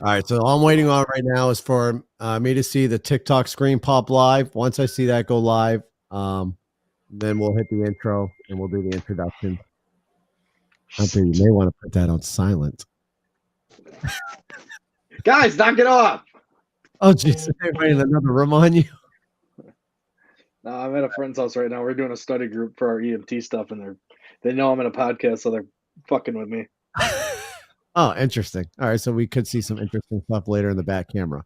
All right, so all I'm waiting on right now is for me to see the TikTok screen pop live. Once I see that go live, then we'll hit the intro and we'll do the introduction. Hunter, you may want to put that on silent. Guys, knock it off. Oh, jeez, everybody in another room on you. No, I'm at a friend's house right now. We're doing a study group for our EMT stuff, and they know I'm in a podcast, so they're fucking with me. Oh, interesting. All right, so we could see some interesting stuff later in the back camera.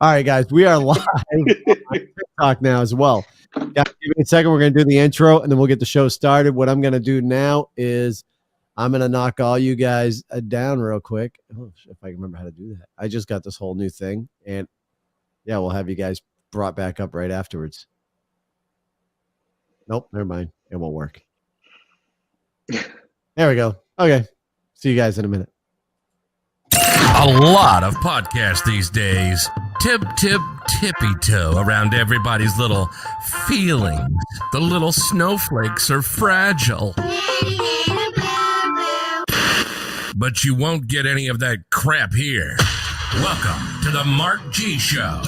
All right, guys, we are live on TikTok now as well. Guys, give me a second. We're going to do the intro, and then we'll get the show started. What I'm going to do now is I'm going to knock all you guys down real quick. Oh, if I can remember how to do that. I just got this whole new thing, and yeah, we'll have you guys brought back up right afterwards. Nope, never mind. It won't work. There we go. Okay. See you guys in a minute. A lot of podcasts these days. Tippy toe around everybody's little feelings. The little snowflakes are fragile. But you won't get any of that crap here. Welcome to the Mark G Show.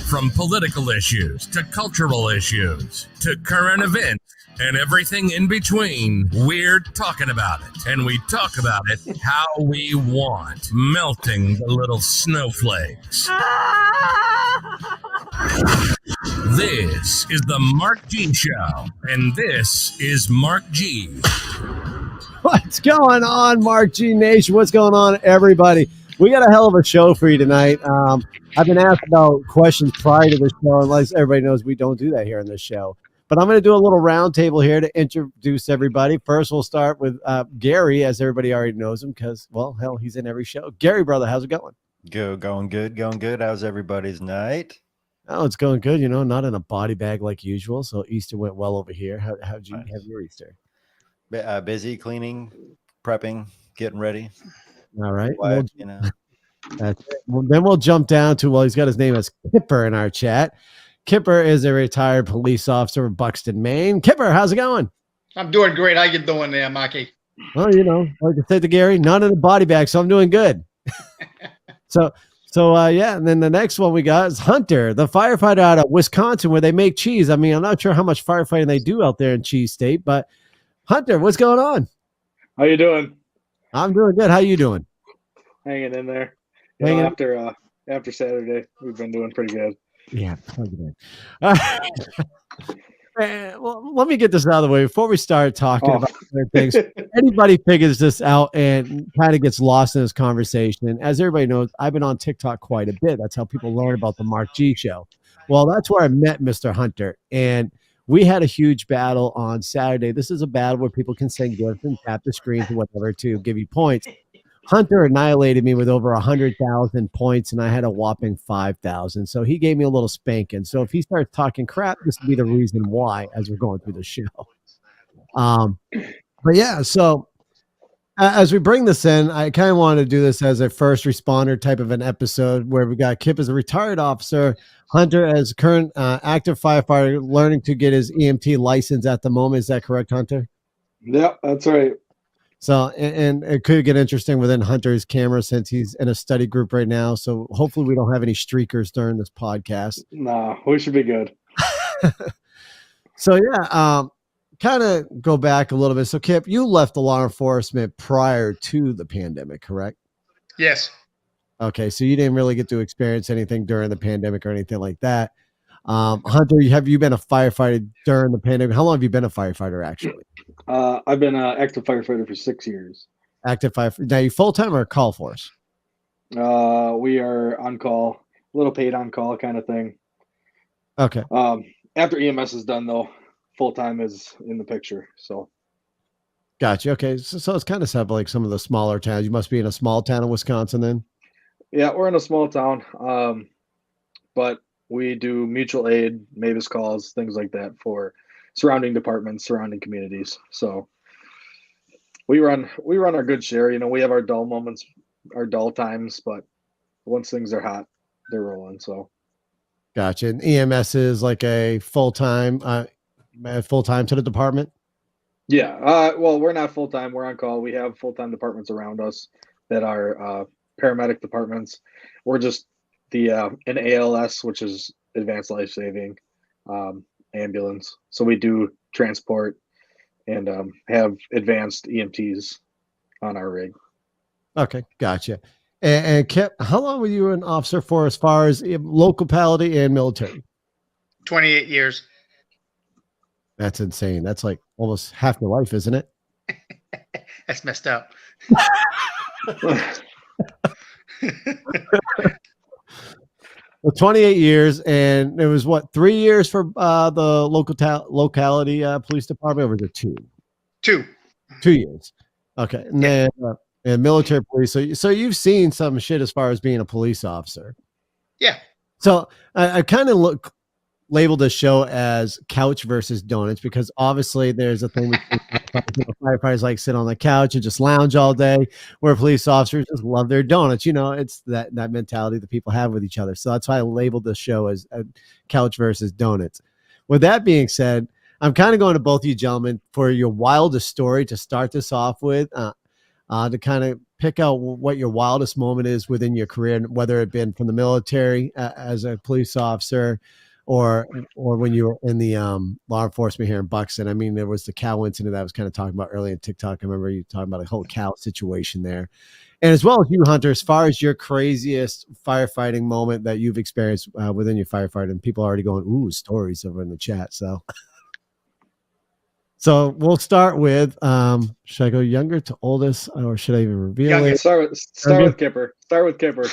From political issues to cultural issues to current events and everything in between, we're talking about it. And we talk about it how we want, melting the little snowflakes. This is the Mark G Show, and this is Mark G. What's going on, Mark G Nation? What's going on, everybody? We got a hell of a show for you tonight. I've been asked about questions prior to the show, unless everybody knows we don't do that here on this show. But I'm going to do a little round table here to introduce everybody. First, we'll start with Gary, as everybody already knows him because, well, hell, he's in every show. Gary, brother, how's it going? Going good. How's everybody's night? Oh, it's going good. You know, not in a body bag like usual. So Easter went well over here. How'd you have your Easter? Busy cleaning, prepping, getting ready. All right. Quiet, you know. That's it. Well, then we'll jump down to, well, he's got his name as Kipper in our chat. Kipper is a retired police officer of Buxton, Maine. Kipper, how's it going? I'm doing great. How you doing there, Marky? Well, you know, like I said to Gary, none in the body bag, so I'm doing good. So yeah, and then the next one we got is Hunter, the firefighter out of Wisconsin, where they make cheese. I mean, I'm not sure how much firefighting they do out there in Cheese State, but Hunter, what's going on? How you doing? I'm doing good. How you doing? Hanging in there. You know, after Saturday, we've been doing pretty good. Yeah, plug it in. Well, let me get this out of the way before we start talking about other things. Anybody figures this out and kind of gets lost in this conversation. As everybody knows, I've been on TikTok quite a bit. That's how people learn about the Mark G Show. Well, that's where I met Mr. Hunter, and we had a huge battle on Saturday. This is a battle where people can send gifts and tap the screens and whatever to give you points. Hunter annihilated me with over 100,000 points, and I had a whopping 5,000. So he gave me a little spanking. So if he starts talking crap, this will be the reason why as we're going through the show. But yeah, so as we bring this in, I kind of want to do this as a first responder type of an episode where we got Kip as a retired officer, Hunter as current active firefighter, learning to get his EMT license at the moment. Is that correct, Hunter? Yeah, that's right. So, and it could get interesting within Hunter's camera since he's in a study group right now. So hopefully we don't have any streakers during this podcast. Nah, we should be good. So yeah, kind of go back a little bit. So Kip, you left law enforcement prior to the pandemic, correct? Yes. Okay, so you didn't really get to experience anything during the pandemic or anything like that. Hunter, have you been a firefighter during the pandemic? How long have you been a firefighter actually? I've been an active firefighter for 6 years. Active firefighter. Now, you full-time or call force? We are on call, a little paid on call kind of thing. Okay. After EMS is done, though, full-time is in the picture. So. Gotcha. Okay. So it's kind of set up like some of the smaller towns. You must be in a small town in Wisconsin then? Yeah, we're in a small town. But we do mutual aid, Mavis calls, things like that for surrounding departments, surrounding communities. So we run our good share. You know, we have our dull moments, our dull times, but once things are hot, they're rolling. So gotcha. And EMS is like a full-time to the department? Yeah. Well, we're not full-time. We're on call. We have full-time departments around us that are paramedic departments. We're just an ALS, which is advanced life saving ambulance. So we do transport and have advanced EMTs on our rig. Okay, gotcha. And Kip, how long were you an officer for as far as locality and military? 28 years. That's insane. That's like almost half your life, isn't it? That's messed up. Well, 28 years, and it was what, 3 years for the locality police department, or was it 2? 2. 2 years. Okay, and then and military police. So you've seen some shit as far as being a police officer. Yeah. So I kind of labeled this show as couch versus donuts, because obviously there's a thing with firefighters like sit on the couch and just lounge all day, where police officers just love their donuts. You know, it's that mentality that people have with each other. So that's why I labeled the show as couch versus donuts. With that being said, I'm kind of going to both of you gentlemen for your wildest story to start this off with, to kind of pick out what your wildest moment is within your career, whether it been from the military as a police officer, or when you were in the law enforcement here in Buxton. I mean, there was the cow incident that I was kind of talking about earlier in TikTok. I remember you talking about a whole cow situation there. And as well as you, Hunter, as far as your craziest firefighting moment that you've experienced within your firefighting, and people are already going, ooh, stories over in the chat. So we'll start with, should I go younger to oldest, or should I even reveal it? Start with Kipper. Start with Kipper.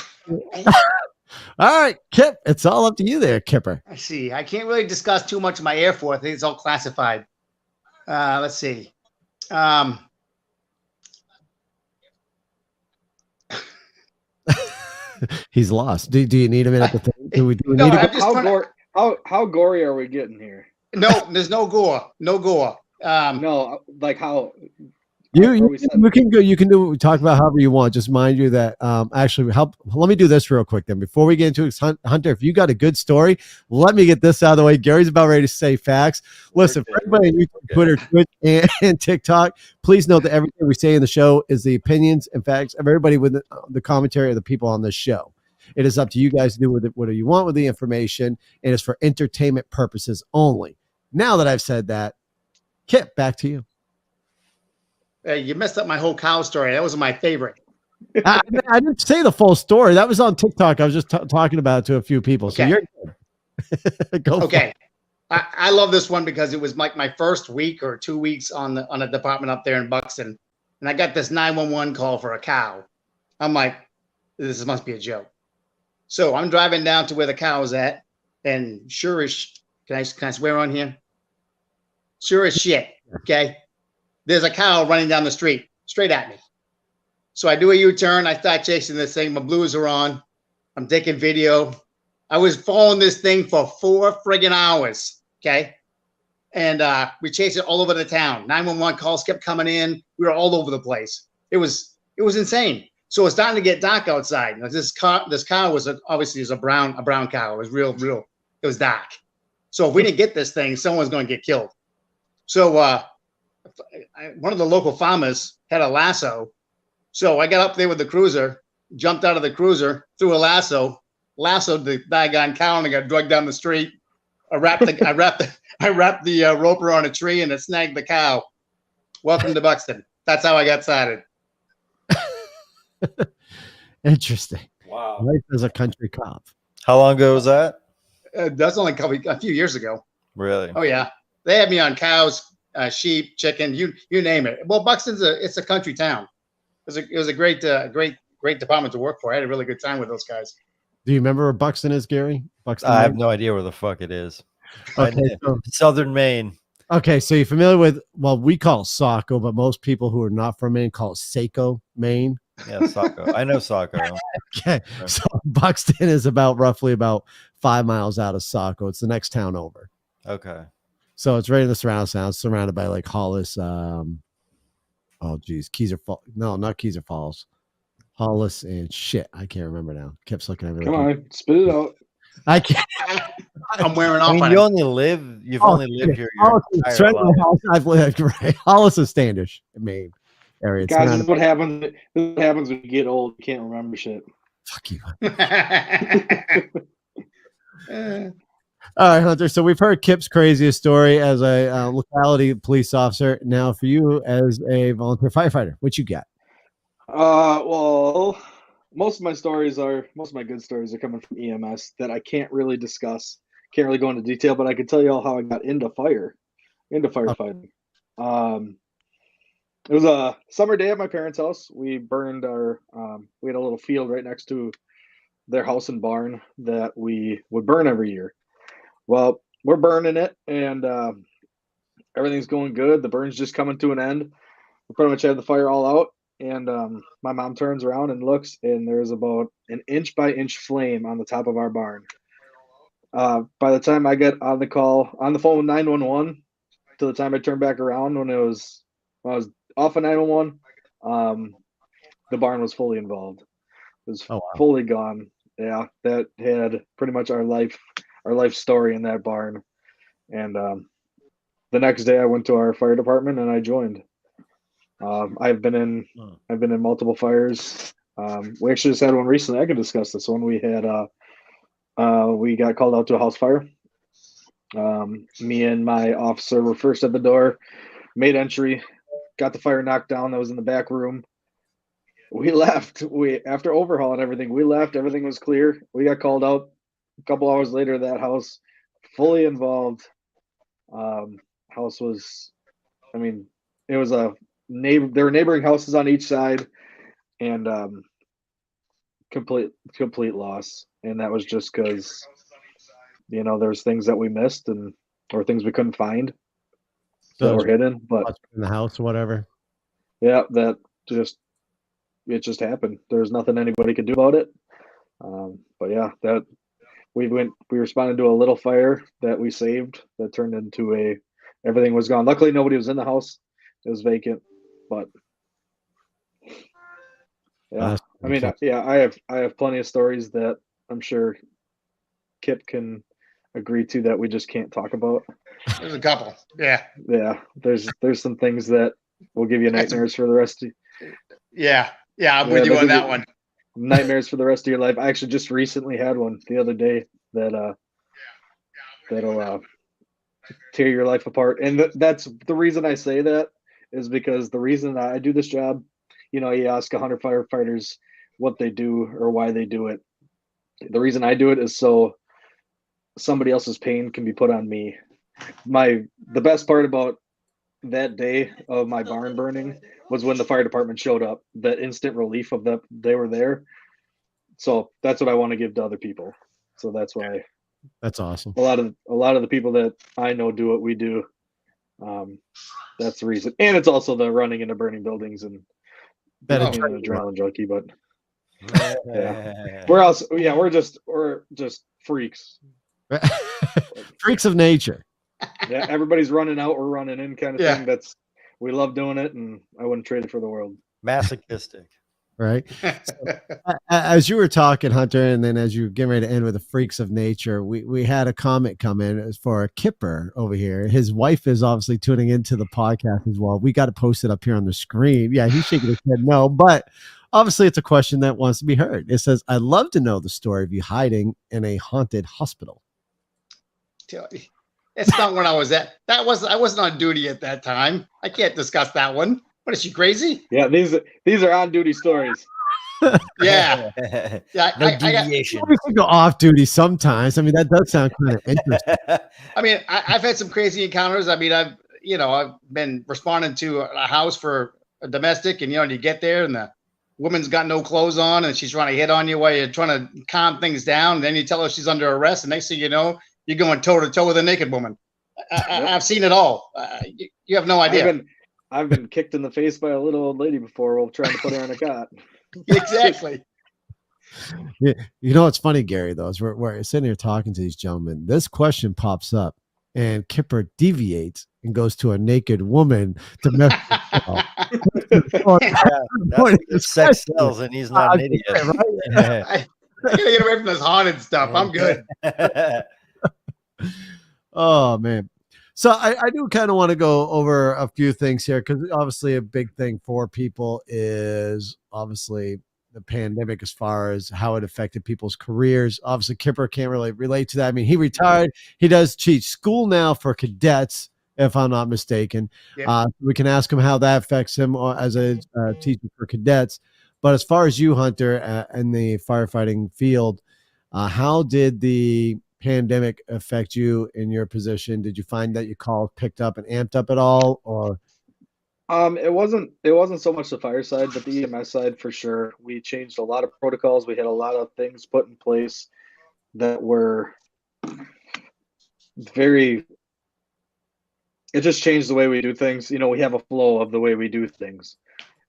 All right, Kip, it's all up to you there, Kipper. I see. I can't really discuss too much of my Air Force. I think it's all classified. Let's see. He's lost. Do you need him in at the thing? Do we No, need how gory are we getting here? No, there's no gore. No gore. No, like how you can go. You can do talk about however you want. Just mind you that actually let me do this real quick then before we get into it. Hunter, if you got a good story, let me get this out of the way. Gary's about ready to say facts. Listen, for everybody on YouTube, Twitter, Twitch, and TikTok, please note that everything we say in the show is the opinions and facts of everybody with the commentary of the people on this show. It is up to you guys to do with it whatever you want with the information, and it's for entertainment purposes only. Now that I've said that, Kip, back to you. You messed up my whole cow story. That was my favorite. I didn't say the full story. That was on TikTok. I was just talking about it to a few people. So you're good. Go. Okay. I love this one because it was like my first week or 2 weeks on a department up there in Buxton. And I got this 911 call for a cow. I'm like, this must be a joke. So I'm driving down to where the cow is at. And sure as, can I swear on here? Sure as shit. Okay. There's a cow running down the street, straight at me. So I do a U-turn. I start chasing this thing. My blues are on. I'm taking video. I was following this thing for 4 friggin' hours, okay? And we chased it all over the town. 911 calls kept coming in. We were all over the place. It was insane. So it's starting to get dark outside. Now, this cow was obviously a brown cow. It was real. It was dark. So if we didn't get this thing, someone's going to get killed. So one of the local farmers had a lasso. So I got up there with the cruiser, jumped out of the cruiser, threw a lassoed the daggone cow, and I got dragged down the street. I wrapped the rope around a tree, and it snagged the cow. Welcome to Buxton. That's how I got started. Interesting. Wow. Life as a country cop. How long ago was that? That's only a few years ago. Really? Oh yeah, they had me on cows, sheep, chicken, you name it. Well, Buxton's it's a country town. It was a great department to work for. I had a really good time with those guys. Do you remember where Buxton is, Gary? Buxton. I have no idea where the fuck it is. Okay, Southern Maine. Okay, so you're familiar with, well, we call it Saco, but most people who are not from Maine call it Saco, Maine. Yeah, Saco. I know Saco. Okay, so Buxton is roughly about 5 miles out of Saco. It's the next town over. Okay. So it's right in the surrounding sound, surrounded by like Hollis. Keezer Falls. No, not Keezer Falls. Hollis and shit. I can't remember now. Kept looking at me. Come on, spit it out. I can't. I'm wearing off. I mean, on you've it. only lived here your entire life. I've lived right. Hollis and Standish, Maine. area. It's Guys, not this is what happens. This is what happens when you get old. You can't remember shit. fuck you. Uh, All right, Hunter. So we've heard Kip's craziest story as a locality police officer. Now, for you as a volunteer firefighter, what you got? Well, most of my good stories are coming from EMS that I can't really discuss. Can't really go into detail, but I can tell you all how I got into firefighting. It was a summer day at my parents' house. We burned we had a little field right next to their house and barn that we would burn every year. Well, we're burning it, and everything's going good. The burn's just coming to an end. We pretty much had the fire all out, and my mom turns around and looks, and there's about an inch by inch flame on the top of our barn. By the time I get on the phone with 911, to the time I turned back around when I was off of 911, the barn was fully involved. It was fully gone. Yeah, that had pretty much our life story in that barn. And the next day I went to our fire department and I joined. I've been in multiple fires. We actually just had one recently. I can discuss this one. We got called out to a house fire. Me and my officer were first at the door, made entry, got the fire knocked down. That was in the back room. We left. After overhauling everything, we left. Everything was clear. We got called out a couple hours later. That house fully involved. House was, it was a neighbor. There were neighboring houses on each side, and complete loss. And that was just because, there's things that we missed or things we couldn't find that were hidden. But in the house or whatever. Yeah, it just happened. There's nothing anybody could do about it. But yeah, that we responded to a little fire that we saved that turned into everything was gone. Luckily, nobody was in the house. It was vacant, but yeah, I have plenty of stories that I'm sure Kip can agree to that we just can't talk about. There's a couple. Yeah. Yeah. There's some things that will give you nightmares for the rest of Yeah. Yeah, I'm with you on that one. Nightmares for the rest of your life. I actually just recently had one the other day that'll tear your life apart. And that's the reason I say that is because the reason that I do this job, you ask 100 firefighters what they do or why they do it. The reason I do it is so somebody else's pain can be put on me. The best part about that day of my barn burning was when the fire department showed up. That instant relief of that they were there. So that's what I want to give to other people. So that's why. That's awesome. A lot of the people that I know do what we do. That's the reason, and it's also the running into burning buildings and being an adrenaline junkie. But yeah, we're just freaks. Freaks of nature. Yeah, everybody's running out, we're running in, kind of thing. We love doing it, and I wouldn't trade it for the world. Masochistic, right? So, as you were talking, Hunter, and then as you were getting ready to end with the freaks of nature, we had a comment come in. It was for a Kipper over here. His wife is obviously tuning into the podcast as well. We got to post it up here on the screen. Yeah, he's shaking his head no, but obviously it's a question that wants to be heard. It says, "I'd love to know the story of you hiding in a haunted hospital." It's not when I was at. I wasn't on duty at that time. I can't discuss that one. What is she crazy? Yeah, these are on duty stories. Yeah, no deviation. We can go off duty sometimes. That does sound kind of interesting. I've had some crazy encounters. I've been responding to a house for a domestic, and you get there and the woman's got no clothes on and she's trying to hit on you while you're trying to calm things down. And then you tell her she's under arrest, and next thing you know, you're going toe to toe with a naked woman. I've seen it all. You have no idea. I've been kicked in the face by a little old lady before while trying to put her in a cot. Exactly. Yeah, it's funny, Gary, though, is we're sitting here talking to these gentlemen. This question pops up, and Kipper deviates and goes to a naked woman to mess with sex sells, and he's not an idiot. Right? I gotta get away from this haunted stuff. I'm good. Oh, man. So I do kind of want to go over a few things here because obviously a big thing for people is obviously the pandemic as far as how it affected people's careers. Obviously, Kipper can't really relate to that. I mean, he retired. He does teach school now for cadets, if I'm not mistaken. Yep. We can ask him how that affects him as a teacher for cadets. But as far as you, Hunter, in the firefighting field, how did the pandemic affect you in your position? Did you find that your calls picked up and amped up at all, or? It wasn't so much the fire side, but the EMS side for sure. We changed a lot of protocols. We had a lot of things put in place that were very. It just changed the way we do things. We have a flow of the way we do things.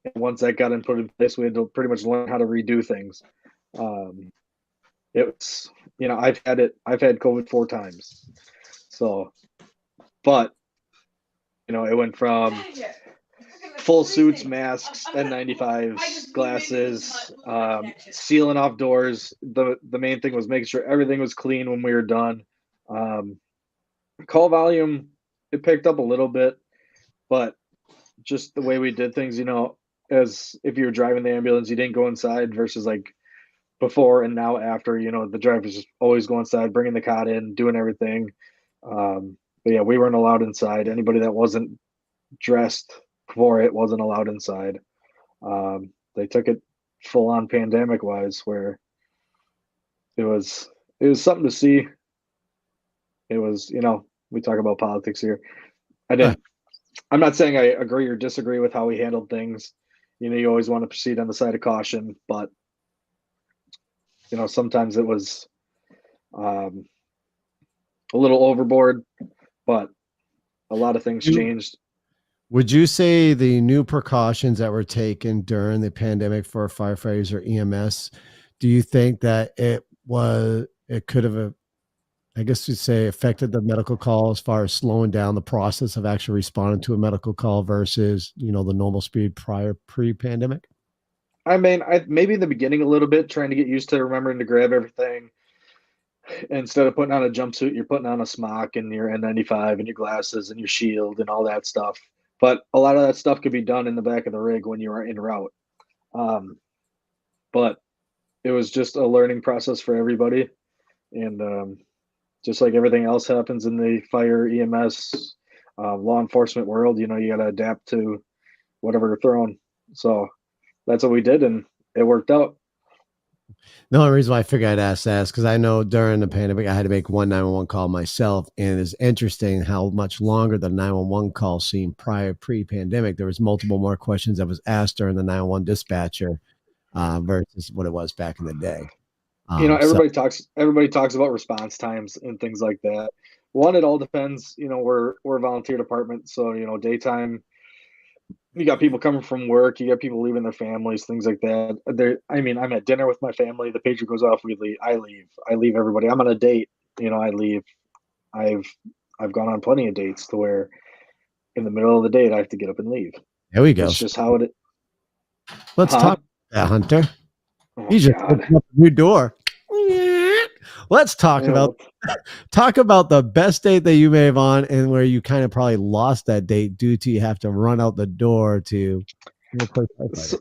And once that got put in place, we had to pretty much learn how to redo things. It's I've had COVID 4 times. So, but it went from full suits, masks, N95s, glasses, sealing off doors. The main thing was making sure everything was clean when we were done. Call volume, it picked up a little bit, but just the way we did things, as if you were driving the ambulance, you didn't go inside versus like before and now after, the drivers just always go inside, bringing the cot in, doing everything. But yeah, we weren't allowed inside. Anybody that wasn't dressed for it wasn't allowed inside. They took it full on pandemic wise, where it was something to see. It was, we talk about politics here. I'm not saying I agree or disagree with how he handled things. You always want to proceed on the side of caution, but sometimes it was a little overboard, but a lot of things changed. Would you say the new precautions that were taken during the pandemic for firefighters or EMS, do you think that it could have, I guess you'd say, affected the medical call as far as slowing down the process of actually responding to a medical call versus, the normal speed pre-pandemic? I mean, maybe in the beginning a little bit, trying to get used to remembering to grab everything. Instead of putting on a jumpsuit, you're putting on a smock and your N95 and your glasses and your shield and all that stuff. But a lot of that stuff could be done in the back of the rig when you are en route. But it was just a learning process for everybody. And just like everything else happens in the fire, EMS, law enforcement world, you got to adapt to whatever you're thrown. So that's what we did, and it worked out. The only reason why I figured I'd ask that is because I know during the pandemic, I had to make one 911 call myself. And it's interesting how much longer the 911 call seemed pre-pandemic. There was multiple more questions that was asked during the 911 dispatcher versus what it was back in the day. Everybody talks about response times and things like that. One, it all depends. We're a volunteer department, so daytime. You got people coming from work. You got people leaving their families, things like that. I'm at dinner with my family. The pager goes off. We leave. I leave everybody. I'm on a date. I leave. I've gone on plenty of dates to where in the middle of the date I have to get up and leave. There we go. It's just how it. Let's talk about that, Hunter. Oh, He just opened up a new door. Let's talk about the best date that you may have on and where you kind of probably lost that date due to you have to run out the door to play firefighter.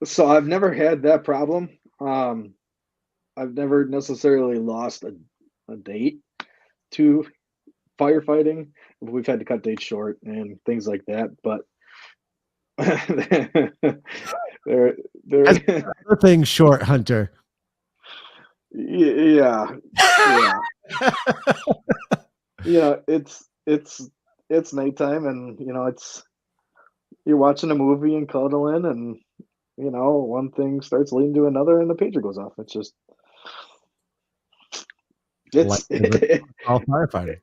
So I've never had that problem. I've never necessarily lost a date to firefighting. We've had to cut dates short and things like that, but they're things short, Hunter. Yeah. It's nighttime, and you're watching a movie and cuddling, and one thing starts leading to another, and the pager goes off. All firefighter.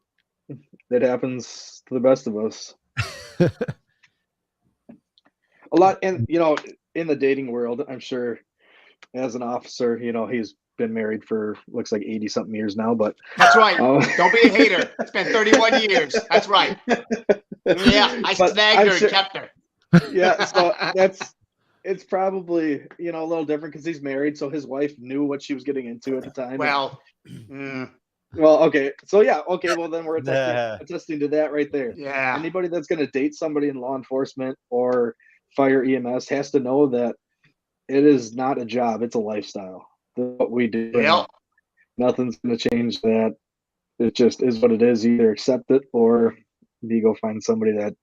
It happens to the best of us. A lot, and in the dating world, I'm sure as an officer, he's been married for looks like 80 something years now, but that's right. Don't be a hater. It's been 31 years. That's right. Yeah, I snagged her and kept her. Yeah, so it's probably a little different because he's married, so his wife knew what she was getting into at the time. Well, Well, okay. So yeah, okay. Well, then we're attesting to that right there. Yeah. Anybody that's going to date somebody in law enforcement or fire EMS has to know that it is not a job; it's a lifestyle. That's what we do. Yep. Nothing's going to change that. It just is what it is. You either accept it or you go find somebody that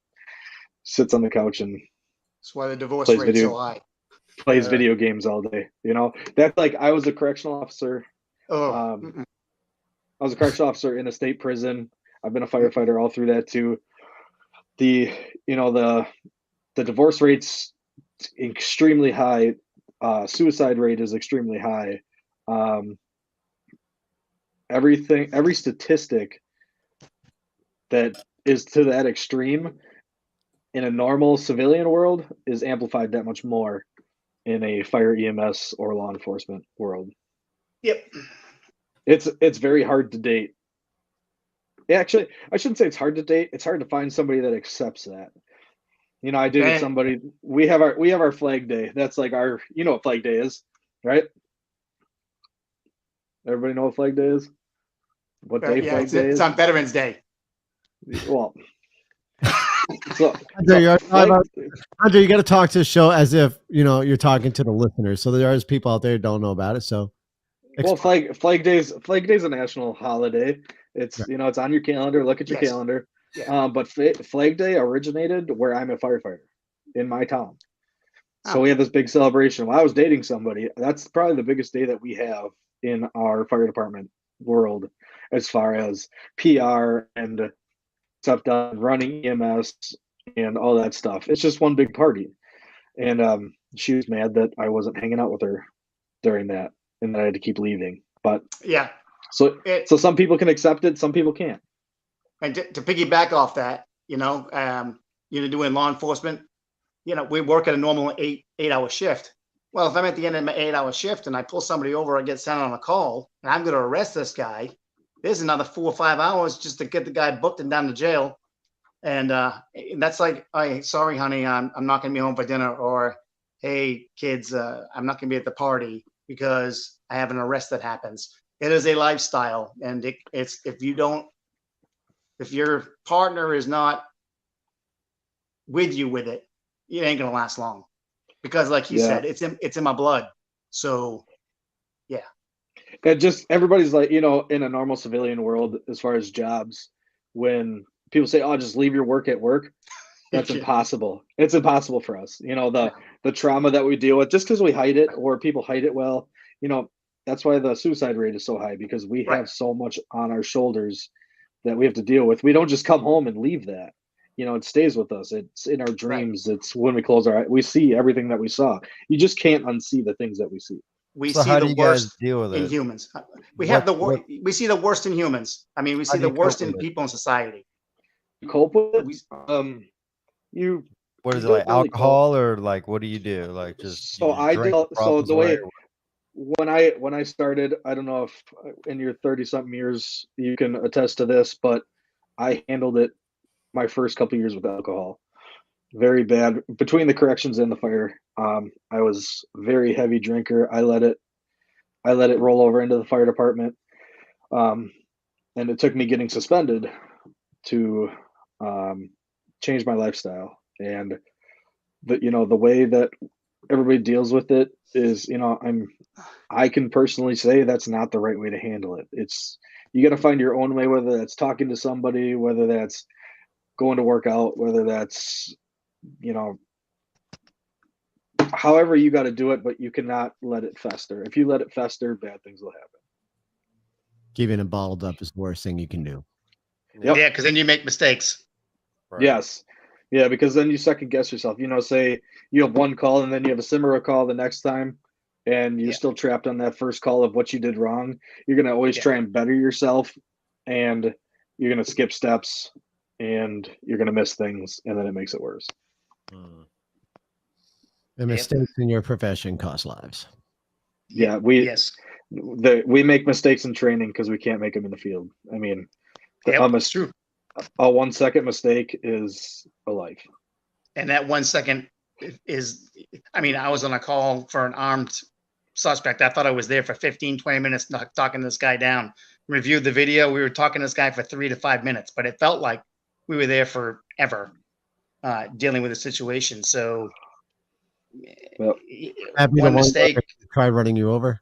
sits on the couch and That's why the divorce plays rate's video, so high. plays video games all day. You know, that's like I was a correctional officer. Oh, I was a correctional officer in a state prison. I've been a firefighter all through that too. The divorce rate's extremely high. Suicide rate is extremely high. Every statistic that is to that extreme in a normal civilian world is amplified that much more in a fire EMS or law enforcement world. yep. It's very hard to date. Actually, I shouldn't say it's hard to date. It's hard to find somebody that accepts that. You know, I dated somebody. We have our flag day. That's like our, you know what flag day is, right? Everybody know what flag day is? What day flag day is? It's on Veterans Day. Well, so Hunter, you got to talk to the show as if you're talking to the listeners. So there is people out there who don't know about it. So, well, flag day's a national holiday. It's it's on your calendar. Look at your calendar. Yeah. But Flag Day originated where I'm a firefighter in my town. So we have this big celebration. While I was dating somebody, that's probably the biggest day that we have in our fire department world as far as PR and stuff done, running EMS and all that stuff. It's just one big party. And she was mad that I wasn't hanging out with her during that and that I had to keep leaving. But yeah. So some people can accept it, some people can't. And to piggyback off that, doing law enforcement, we work at a normal 8-hour shift. Well, if I'm at the end of my 8-hour shift and I pull somebody over, I get sent on a call, and I'm going to arrest this guy, there's another 4 or 5 hours just to get the guy booked and down to jail. And that's like, hey, sorry, honey, I'm not going to be home for dinner. Or, hey, kids, I'm not going to be at the party because I have an arrest that happens. It is a lifestyle. And it's if your partner is not with you with it, it ain't going to last long. Because like you said, it's in my blood. So, yeah. And just everybody's like, in a normal civilian world, as far as jobs, when people say, "Oh, just leave your work at work," that's impossible. It's impossible for us. The trauma that we deal with, just because we hide it or people hide it well, that's why the suicide rate is so high, because we have so much on our shoulders that we have to deal with. We don't just come home and leave that. It stays with us. It's in our dreams. Right. It's when we close our eyes. We see everything that we saw. You just can't unsee the things that we see. We see the worst in humans. We see the worst in humans. I mean, we see the worst in people in society. Cope with it? What is it, like alcohol, or like what do you do? Like just the way when I started, I don't know if in your 30-something years you can attest to this, but I handled it my first couple of years with alcohol. Very bad. Between the corrections and the fire, I was a very heavy drinker. I let it roll over into the fire department, and it took me getting suspended to change my lifestyle. And the way that everybody deals with it is, I can personally say that's not the right way to handle it. You got to find your own way, whether that's talking to somebody, whether that's going to work out, whether that's, however you got to do it, but you cannot let it fester. If you let it fester, bad things will happen. Keeping it bottled up is the worst thing you can do. Yep. Yeah, because then you make mistakes. Right. Yes. Yeah, because then you second guess yourself. Say you have one call and then you have a similar call the next time, and you're still trapped on that first call of what you did wrong. You're going to always try and better yourself, and you're going to skip steps, and you're going to miss things, and then it makes it worse. The mistakes in your profession cost lives. Yeah, we make mistakes in training because we can't make them in the field. I mean, that's true. A 1 second mistake is a life. And that 1 second is, I was on a call for an armed suspect. I thought I was there for 15, 20 minutes talking this guy down. Reviewed the video. We were talking to this guy for 3 to 5 minutes, but it felt like we were there forever dealing with the situation. So Well, one mistake. Tried running you over.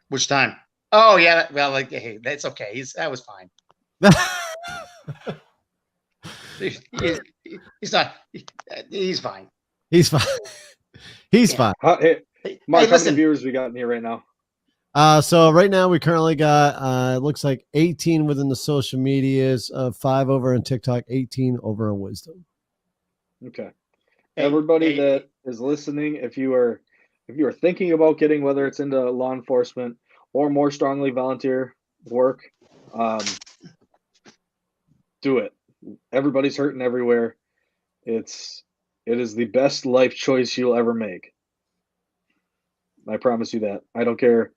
Which time? Oh yeah. Well, like, hey, that's okay. That was fine. He's not. He's fine. He's fine. He's fine. Hey, Mark, how listen. many viewers we got in here right now? So right now we currently got it looks like 18 within the social medias, 5 over on TikTok, 18 over on Wisdom. Okay. Everybody that is listening, if you are thinking about getting, whether it's into law enforcement or more strongly volunteer work, do it. Everybody's hurting everywhere. It is the best life choice you'll ever make. I promise you that. I don't care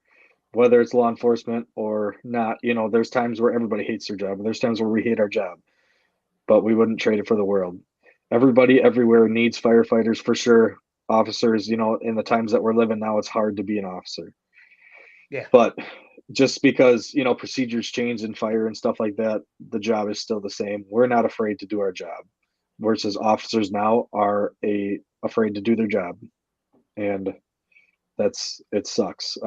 whether it's law enforcement or not. You know, there's times where everybody hates their job, and there's times where we hate our job, but we wouldn't trade it for the world. Everybody everywhere needs firefighters for sure. Officers, you know, in the times that we're living now, it's hard to be an officer. Yeah. But just because, you know, procedures change in fire and stuff like that, the job is still the same. We're not afraid to do our job, versus officers now are afraid to do their job. And it sucks.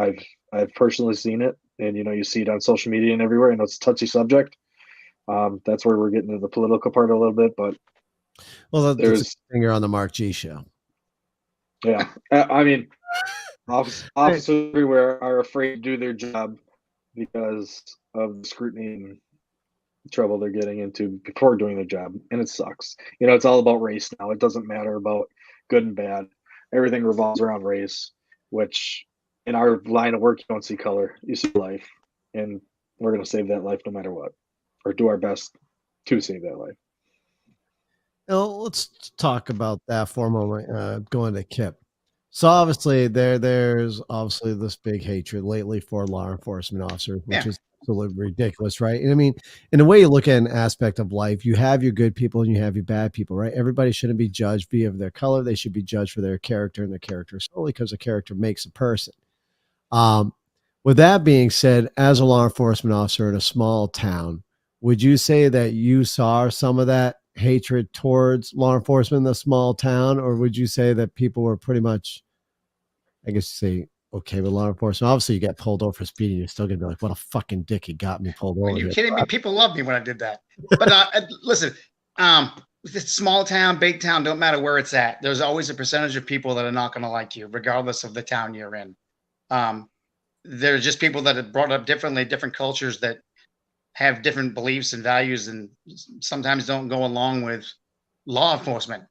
I've personally seen it, and, you know, you see it on social media and everywhere. I know it's a touchy subject. That's where we're getting to the political part a little bit, but well, there's you're on the Mark G show. Yeah, I mean, officers everywhere are afraid to do their job because of the scrutiny and trouble they're getting into before doing their job, and it sucks. You know, it's all about race now. It doesn't matter about good and bad. Everything revolves around race, which in our line of work, you don't see color, you see life, and we're going to save that life no matter what, or do our best to save that life. Well, let's talk about that for a moment. Going to Kip. So obviously there's obviously this big hatred lately for law enforcement officers, which is absolutely ridiculous, right? And I mean, in the way you look at an aspect of life, you have your good people and you have your bad people, right? Everybody shouldn't be judged via their color. They should be judged for their character, and their character solely because the character makes a person. With that being said, as a law enforcement officer in a small town, would you say that you saw some of that hatred towards law enforcement in the small town, or would you say that people were pretty much, I guess, say, okay with law enforcement? Obviously, you get pulled over for speeding, you're still gonna be like, "What a fucking dick! He got me pulled over." Are you kidding me? People love me when I did that. But listen, it's small town, big town, don't matter where it's at. There's always a percentage of people that are not going to like you, regardless of the town you're in. There's just people that are brought up differently, different cultures that have different beliefs and values, and sometimes don't go along with law enforcement.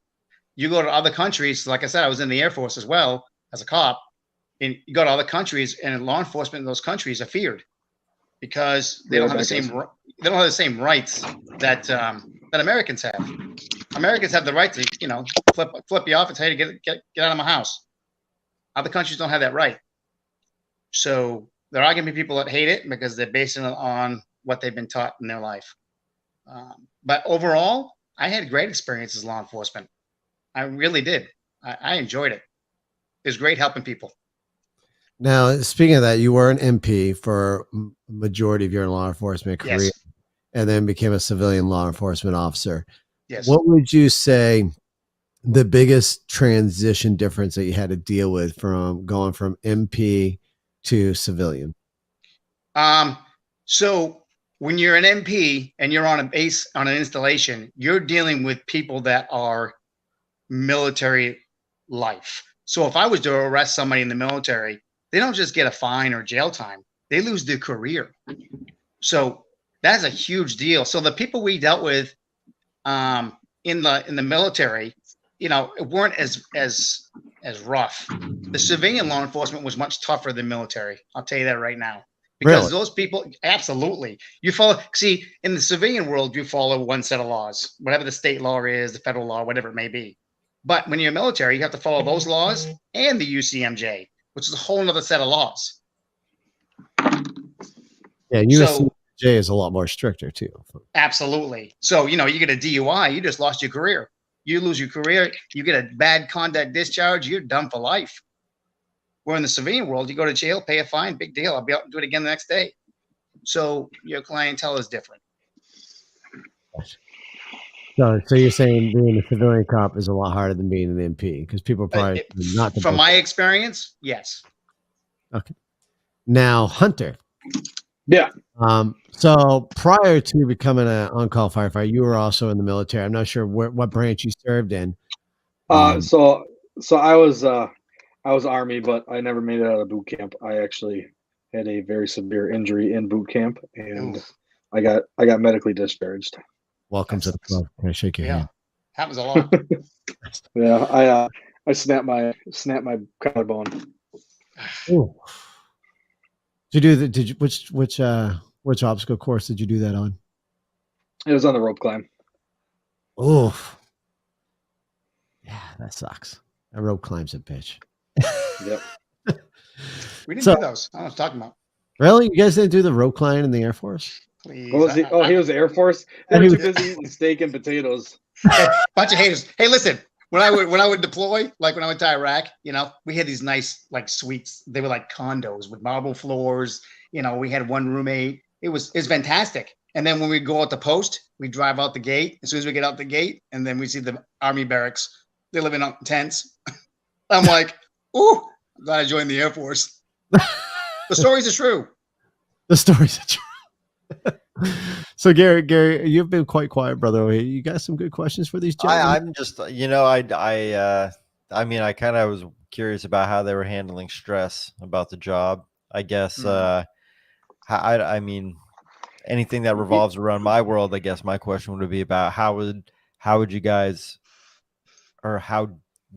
You go to other countries, like I said, I was in the Air Force as well as a cop, and you go to other countries, and law enforcement in those countries are feared because they don't have the same rights that Americans have. Americans have the right to, you know, flip you off and tell you to get out of my house. Other countries don't have that right. So there are going to be people that hate it because they're basing it on what they've been taught in their life. But overall, I had great experiences as law enforcement. I really did. I enjoyed it. It was great helping people. Now, speaking of that, you were an MP for majority of your law enforcement career, and then became a civilian law enforcement officer. Yes. What would you say the biggest transition difference that you had to deal with from going from MP to civilian? So when you're an MP and you're on a base on an installation, you're dealing with people that are military life. So if I was to arrest somebody in the military, they don't just get a fine or jail time. They lose their career. So that's a huge deal. So the people we dealt with in the military, you know, it weren't as rough. The civilian law enforcement was much tougher than military. I'll tell you that right now. Because those people, absolutely. You follow, see, in the civilian world, you follow one set of laws, whatever the state law is, the federal law, whatever it may be. But when you're military, you have to follow those laws and the UCMJ, which is a whole other set of laws. Yeah, and UCMJ is a lot more stricter too. Absolutely. So, you know, you get a DUI, you just lost your career. You lose your career, you get a bad conduct discharge, you're done for life. Where in the civilian world, you go to jail, pay a fine, big deal. I'll be out and do it again the next day. So your clientele is different. So you're saying being a civilian cop is a lot harder than being an MP because people probably not. From my experience, yes. Okay. Now, Hunter. Yeah. So prior to becoming an on-call firefighter, you were also in the military. I'm not sure what branch you served in. So I was Army, but I never made it out of boot camp. I actually had a very severe injury in boot camp, and Oof. I got medically discharged. Welcome to the club. Can I shake your hand? Happens a lot. Yeah, I snapped my collarbone. Ooh. Did you which obstacle course did you do that on? It was on the rope climb. Oh, yeah, that sucks. A rope climb's a bitch. Yep. We didn't do those. I don't know what I'm talking about. Really? You guys didn't do the rope climb in the Air Force? Please. What was he? Oh, he was Air Force. They were too busy eating steak and potatoes. Bunch of haters. Hey, listen. When I would deploy, like when I went to Iraq, we had these nice like suites. They were like condos with marble floors. We had one roommate. It was fantastic. And then when we go out the post, we drive out the gate. As soon as we get out the gate, and then we see the Army barracks. They live in tents. I'm like, ooh, I'm glad I joined the Air Force. The stories are true. The stories are true. So Gary, you've been quite quiet, brother. You got some good questions for these gentlemen? I'm just, I kind of was curious about how they were handling stress about the job. I guess, I mean, anything that revolves around my world, I guess my question would be about how would you guys, or how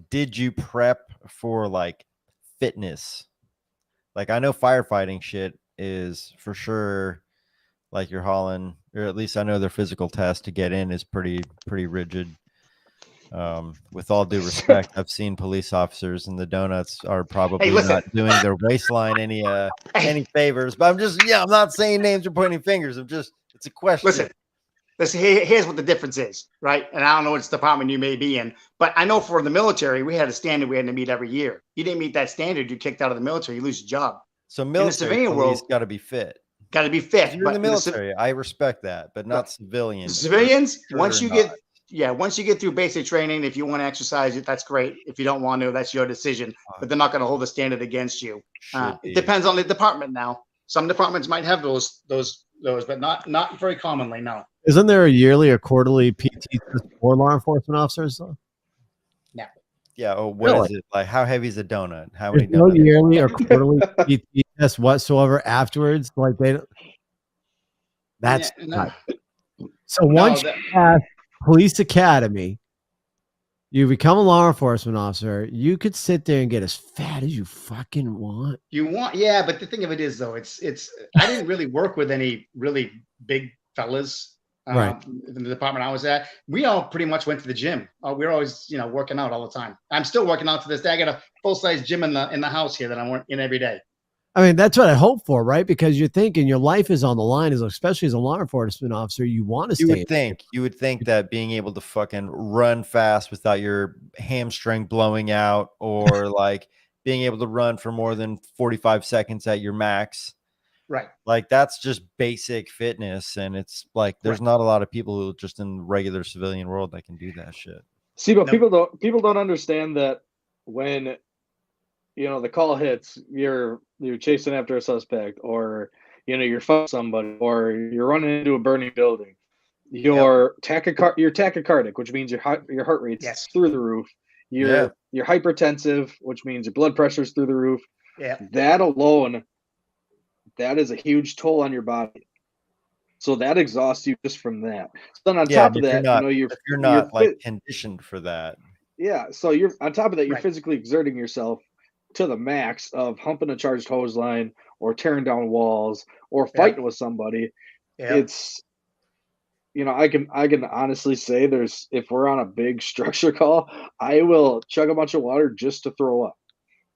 did you prep for like fitness? Like I know firefighting shit is for sure. Like you're hauling, or at least I know their physical test to get in is pretty rigid. With all due respect, I've seen police officers, and the donuts are probably not doing their waistline any favors. But I'm not saying names or pointing fingers. It's a question. Listen. Here's what the difference is, right? And I don't know which department you may be in, but I know for the military, we had a standard we had to meet every year. You didn't meet that standard, you kicked out of the military, you lose your job. So military police got to be fit. Got to be fit. You're in the military. I respect that, but not civilians. Civilians, once you get through basic training, if you want to exercise it, that's great. If you don't want to, that's your decision. But they're not going to hold a standard against you. It depends on the department now. Some departments might have those, but not very commonly. No. Isn't there a yearly or quarterly PT for law enforcement officers? No. Yeah. Oh, what is it? Like, how heavy is a donut? How many no yearly or quarterly PT test whatsoever afterwards? Like they don't. That's not. So once you pass police academy, you become a law enforcement officer. You could sit there and get as fat as you fucking want. Yeah. But the thing of it is, though, it's. I didn't really work with any really big fellas. Right. In the department I was at, we all pretty much went to the gym. We were always, working out all the time. I'm still working out to this day. I got a full-size gym in the house here that I'm in every day. I mean, that's what I hope for, right? Because you're thinking your life is on the line, especially as a law enforcement officer. You want to stay. You would think that being able to fucking run fast without your hamstring blowing out, or like being able to run for more than 45 seconds at your max. Right. Like that's just basic fitness. And it's like, there's not a lot of people who just in the regular civilian world that can do that shit. See, but people don't understand that when, the call hits, you're chasing after a suspect, or, you're fighting somebody, or you're running into a burning building. You're tachycardic, which means your heart rate's through the roof. You're hypertensive, which means your blood pressure's through the roof. Yeah. That alone, that is a huge toll on your body. So that exhausts you just from that. So then on top of that, you're not like conditioned for that. Yeah. So you're on top of that, you're physically exerting yourself to the max of humping a charged hose line, or tearing down walls, or fighting with somebody. Yeah. It's, I can honestly say if we're on a big structure call, I will chug a bunch of water just to throw up,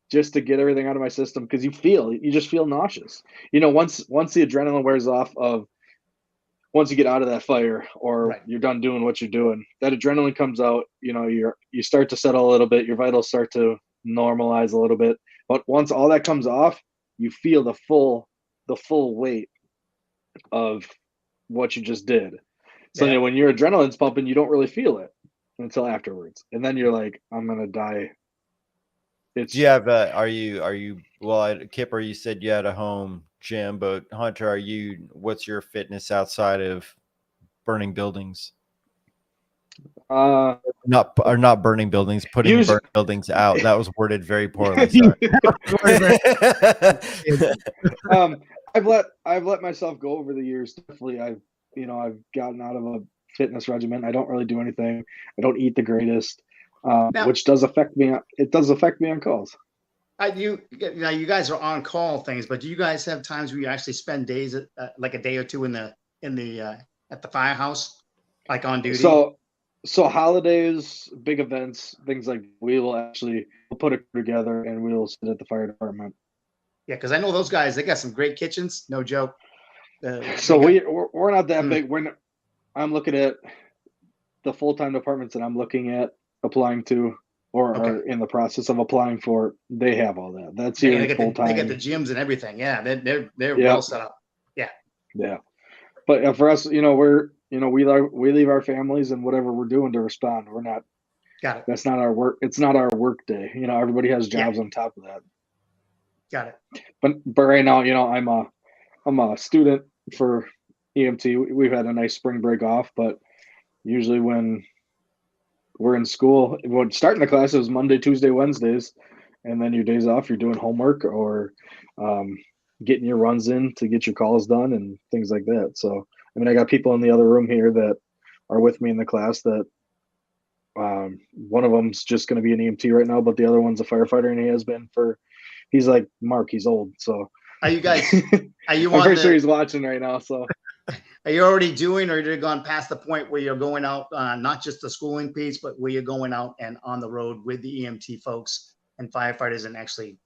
just to get everything out of my system. Cause you just feel nauseous, once the adrenaline wears off once you get out of that fire, or you're done doing what you're doing, that adrenaline comes out, you start to settle a little bit. Your vitals start to normalize a little bit. But once all that comes off, you feel the full weight of what you just did. So Yeah. when your adrenaline's pumping, you don't really feel it until afterwards, and then you're like, I'm gonna die. It's Do you have are you well, Kipper, you said you had a home gym, but Hunter, what's your fitness outside of burning buildings? Not burning buildings, putting burnt buildings out. That was worded very poorly. Sorry. I've let myself go over the years. Definitely, I've gotten out of a fitness regimen. I don't really do anything. I don't eat the greatest, which does affect me. It does affect me on calls. You guys are on call things, but do you guys have times where you actually spend days, like a day or two at the firehouse, like on duty? So holidays, big events, things like we'll put it together and we'll sit at the fire department. Yeah, because I know those guys. They got some great kitchens. No joke. So we're not that big. I'm looking at the full-time departments that I'm looking at applying to or are in the process of applying for. They have all that. That's here full-time. They get the gyms and everything. Yeah, they're well set up. Yeah. But for us, we leave our families and whatever we're doing to respond. We're not. Got it. That's not our work. It's not our work day. Everybody has jobs on top of that. Got it. But right now, I'm a student for EMT. We've had a nice spring break off, but usually when we're in school, when starting the class, it was Monday, Tuesday, Wednesdays, and then your days off, you're doing homework or getting your runs in to get your calls done and things like that. So, I got people in the other room here that are with me in the class that one of them's just going to be an EMT right now, but the other one's a firefighter, and he has been he's like Mark, he's old. So are you guys, I'm pretty sure he's watching right now. So are you already doing, or have you gone past the point where you're going out, not just the schooling piece, but where you're going out and on the road with the EMT folks and firefighters and actually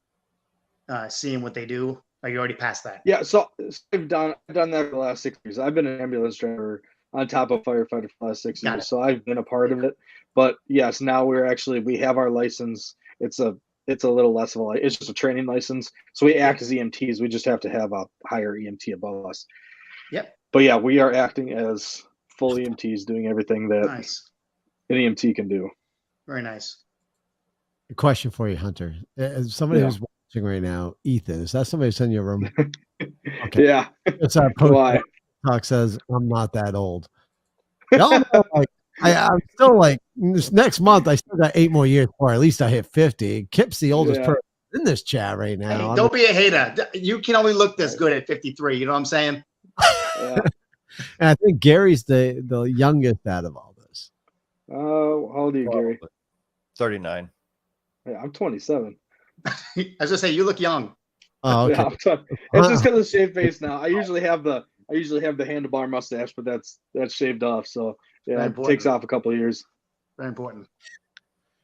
seeing what they do? Are you already past that? Yeah. So I've done that for the last 6 years. I've been an ambulance driver on top of firefighter for the last 6 years. So I've been a part of it, but yes, now we have our license. It's a little less of it's just a training license. So we act as EMTs. We just have to have a higher EMT above us. Yep. But yeah, we are acting as full EMTs, doing everything that an EMT can do. Very nice. A question for you, Hunter. As somebody who's watching right now, Ethan, is that somebody in your room? Okay. Yeah. It's our post talk says I'm not that old. Y'all know, I'm still this next month. I still got 8 more years before at least I hit 50. Kip's the oldest person in this chat right now. Hey, don't be a hater. You can only look this good at 53. You know what I'm saying? And I think Gary's the youngest out of all this. How old are you, Gary? 39. Yeah, I'm 27. I was gonna say you look young. Oh, okay. Yeah, it's just because of shaved face now. I usually have the handlebar mustache, but that's shaved off. So yeah, it takes off a couple of years. Very important.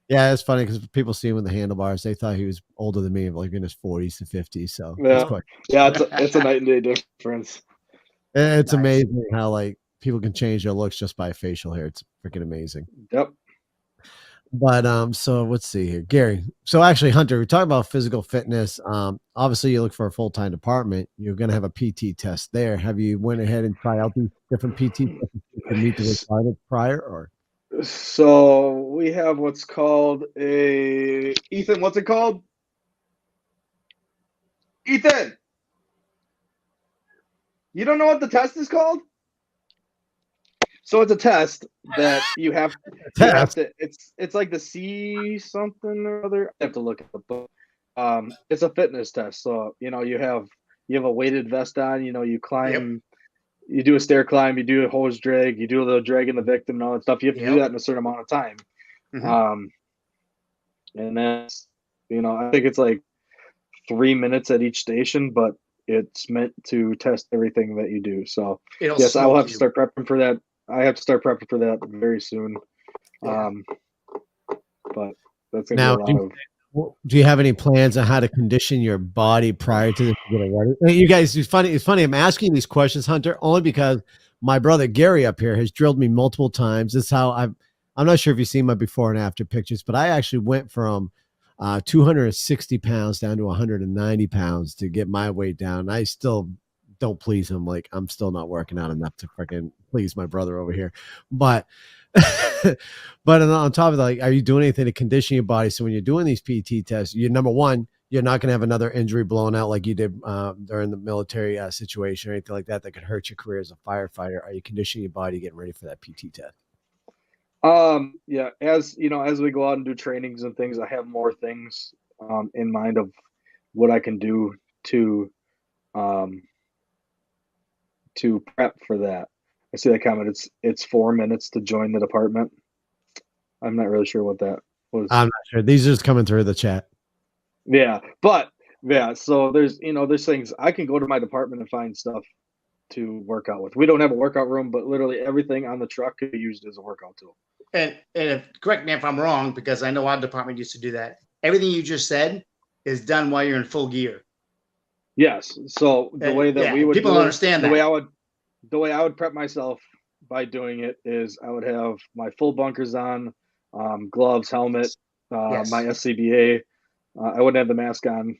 Yeah, it's funny because people see him with the handlebars. They thought he was older than me, like in his 40s to 50s. So it's a night and day difference. It's amazing how people can change their looks just by facial hair. It's freaking amazing. Yep. But so let's see here, Gary. So actually, Hunter, we're talking about physical fitness. Obviously, you look for a full-time department. You're going to have a PT test there. Have you went ahead and tried out these different PT tests to meet the requirements prior, or? So we have what's called Ethan. What's it called? Ethan, you don't know what the test is called? So it's a test that you have to, it's like the C something or other. I have to look at the book. It's a fitness test. So, you have a weighted vest on, you climb, you do a stair climb, you do a hose drag, you do the dragging the victim and all that stuff. You have to do that in a certain amount of time. Mm-hmm. And that's, I think it's 3 minutes at each station, but it's meant to test everything that you do. So yes, I will have to start prepping for that. I have to start prepping for that very soon. But that's going to be a lot of. Do you have any plans on how to condition your body prior to this? You guys, it's funny. I'm asking these questions, Hunter, only because my brother Gary up here has drilled me multiple times. This is how I'm not sure if you've seen my before and after pictures, but I actually went from 260 pounds down to 190 pounds to get my weight down. I still don't please him. Like, I'm still not working out enough to freaking please my brother over here. But but on top of that, like, are you doing anything to condition your body so when you're doing these PT tests, you're number one, you're not going to have another injury blown out like you did during the military situation or anything like that could hurt your career as a firefighter? Are you conditioning your body getting ready for that PT test? Yeah, as you know, as we go out and do trainings and things, I have more things in mind of what I can do to prep for that. I see that comment. It's 4 minutes to join the department. I'm not really sure what that was. I'm not sure. These are just coming through the chat. Yeah, but yeah, so there's things I can go to my department and find stuff to work out with. We don't have a workout room, but literally everything on the truck could be used as a workout tool. And correct me if I'm wrong, because I know our department used to do that. Everything you just said is done while you're in full gear. Yes. So the way that we would people don't understand that. The way I would prep myself by doing it is I would have my full bunkers on, gloves, helmet, my SCBA. I wouldn't have the mask on,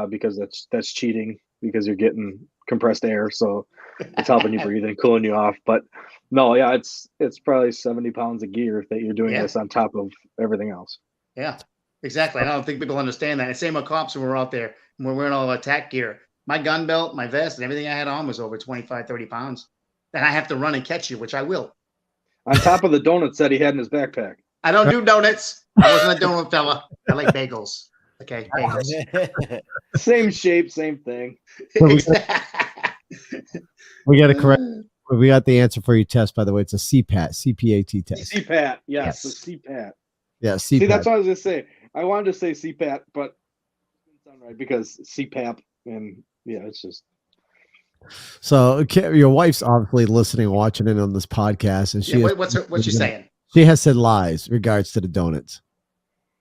because that's cheating because you're getting compressed air, so it's helping you breathe and cooling you off. But no, yeah, it's probably 70 pounds of gear that you're doing this on top of everything else. Yeah, exactly. I don't think people understand that. And same with cops when we're out there and we're wearing all attack gear. My gun belt, my vest, and everything I had on was over 25, 30 pounds. And I have to run and catch you, which I will. On top of the donuts that he had in his backpack. I don't do donuts. I wasn't a donut fella. I like bagels. Okay, bagels. Same shape, same thing. We got to correct. We got the answer for your test, by the way. It's a CPAT, CPAT test. CPAT, yes. The CPAT. Yeah, CPAT. See, that's what I was going to say. I wanted to say CPAT, but it didn't sound right because CPAP, and yeah, it's just. So your wife's obviously listening, watching in on this podcast, and she what's she saying? She has said lies regards to the donuts.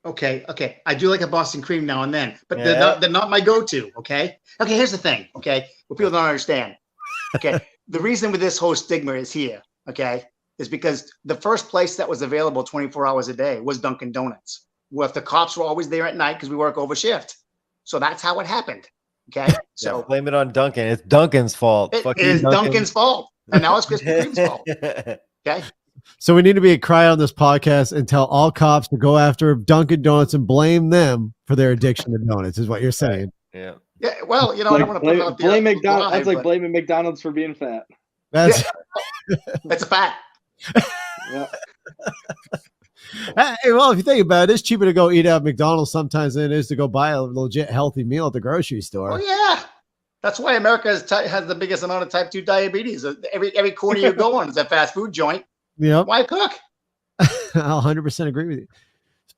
Okay. I do like a Boston cream now and then, but they're not my go-to. Okay. Here's the thing. Okay, what people don't understand. Okay, the reason with this whole stigma is here. Okay, is because the first place that was available 24 hours a day was Dunkin' Donuts. Well, if the cops were always there at night because we work over shift, so that's how it happened. Okay, so blame it on Dunkin'. It's Dunkin's fault. It is Dunkin's fault, and now it's Krispy Kreme's fault. Okay. So we need to be a cry on this podcast and tell all cops to go after Dunkin' Donuts and blame them for their addiction to donuts, is what you're saying. Yeah. Yeah. Well, I don't want to put it out there. Blame McDonald's. That's like blaming McDonald's for being fat. That's a fact. Yeah. Hey, well, if you think about it, it's cheaper to go eat at McDonald's sometimes than it is to go buy a legit healthy meal at the grocery store. Oh yeah. That's why America has the biggest amount of type 2 diabetes. Every corner you go on is a fast food joint. Yeah. Why cook? I'll 100% agree with you.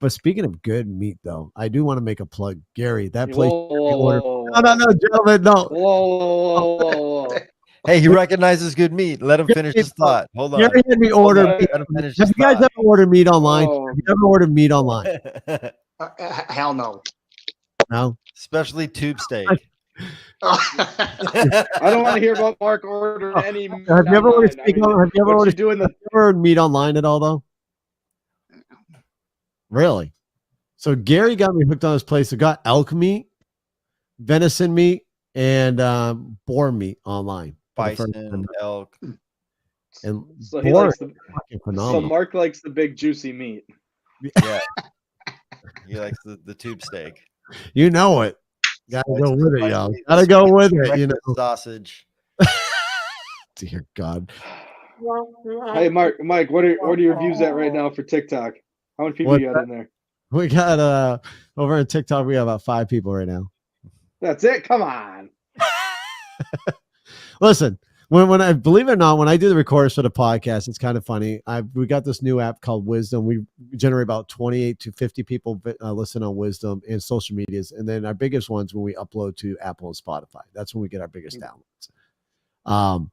But speaking of good meat, though, I do want to make a plug. Gary, that place. Whoa. No, gentlemen, no. Whoa. Hey, he recognizes good meat. Let him finish his thought. Hold on. Gary had me order. Let him finish Have his you guys thought. ever ordered meat online? Oh. Have you ever ordered meat online? Hell no. No. Especially tube steak. I don't want to hear about Mark ordering any meat. Have you ever ordered online. have you ever ordered meat online at all, though? Really? So Gary got me hooked on this place. I got elk meat, venison meat, and boar meat online. Bison, elk. And So he boar likes is fucking phenomenal. So Mark likes the big juicy meat. Yeah. He likes the tube steak. You know it. Gotta go with it, y'all. Gotta go with it. You know, sausage. Dear God. Hey, Mike, what are your views at right now for TikTok? How many people you got in there? We got over on TikTok. We have about 5 people right now. That's it. Come on. Listen, when I believe it or not, when I do the recorders for the podcast, it's kind of funny. We got this new app called Wisdom. We generate about 28 to 50 people listen on Wisdom and social medias, and then our biggest ones when we upload to Apple and Spotify. That's when we get our biggest downloads.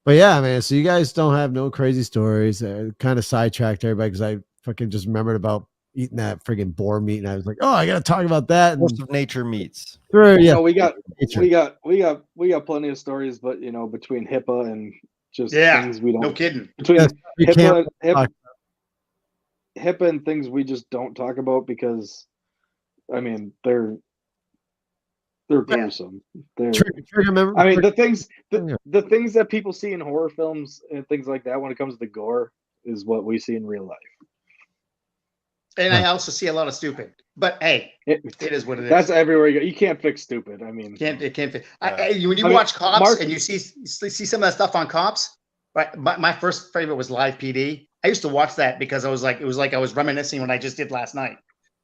But yeah, man. So you guys don't have no crazy stories. Kind of sidetracked everybody because I fucking just remembered about eating that friggin' boar meat, and I was like, oh, I gotta talk about that. Most of nature meats. Sure, yeah. So we got plenty of stories, but between HIPAA and just things we don't. No kidding. Between Yes, HIPAA and things we just don't talk about because I mean, they're gruesome. They're, Trigger member. I mean, the things that people see in horror films and things like that when it comes to gore is what we see in real life. And I also see a lot of stupid. But hey, it is what it is. That's everywhere you go. You can't fix stupid. I mean, it can't fix. When you watch Cops and you see some of that stuff on Cops, right? My first favorite was Live PD. I used to watch that because it was like I was reminiscing what I just did last night.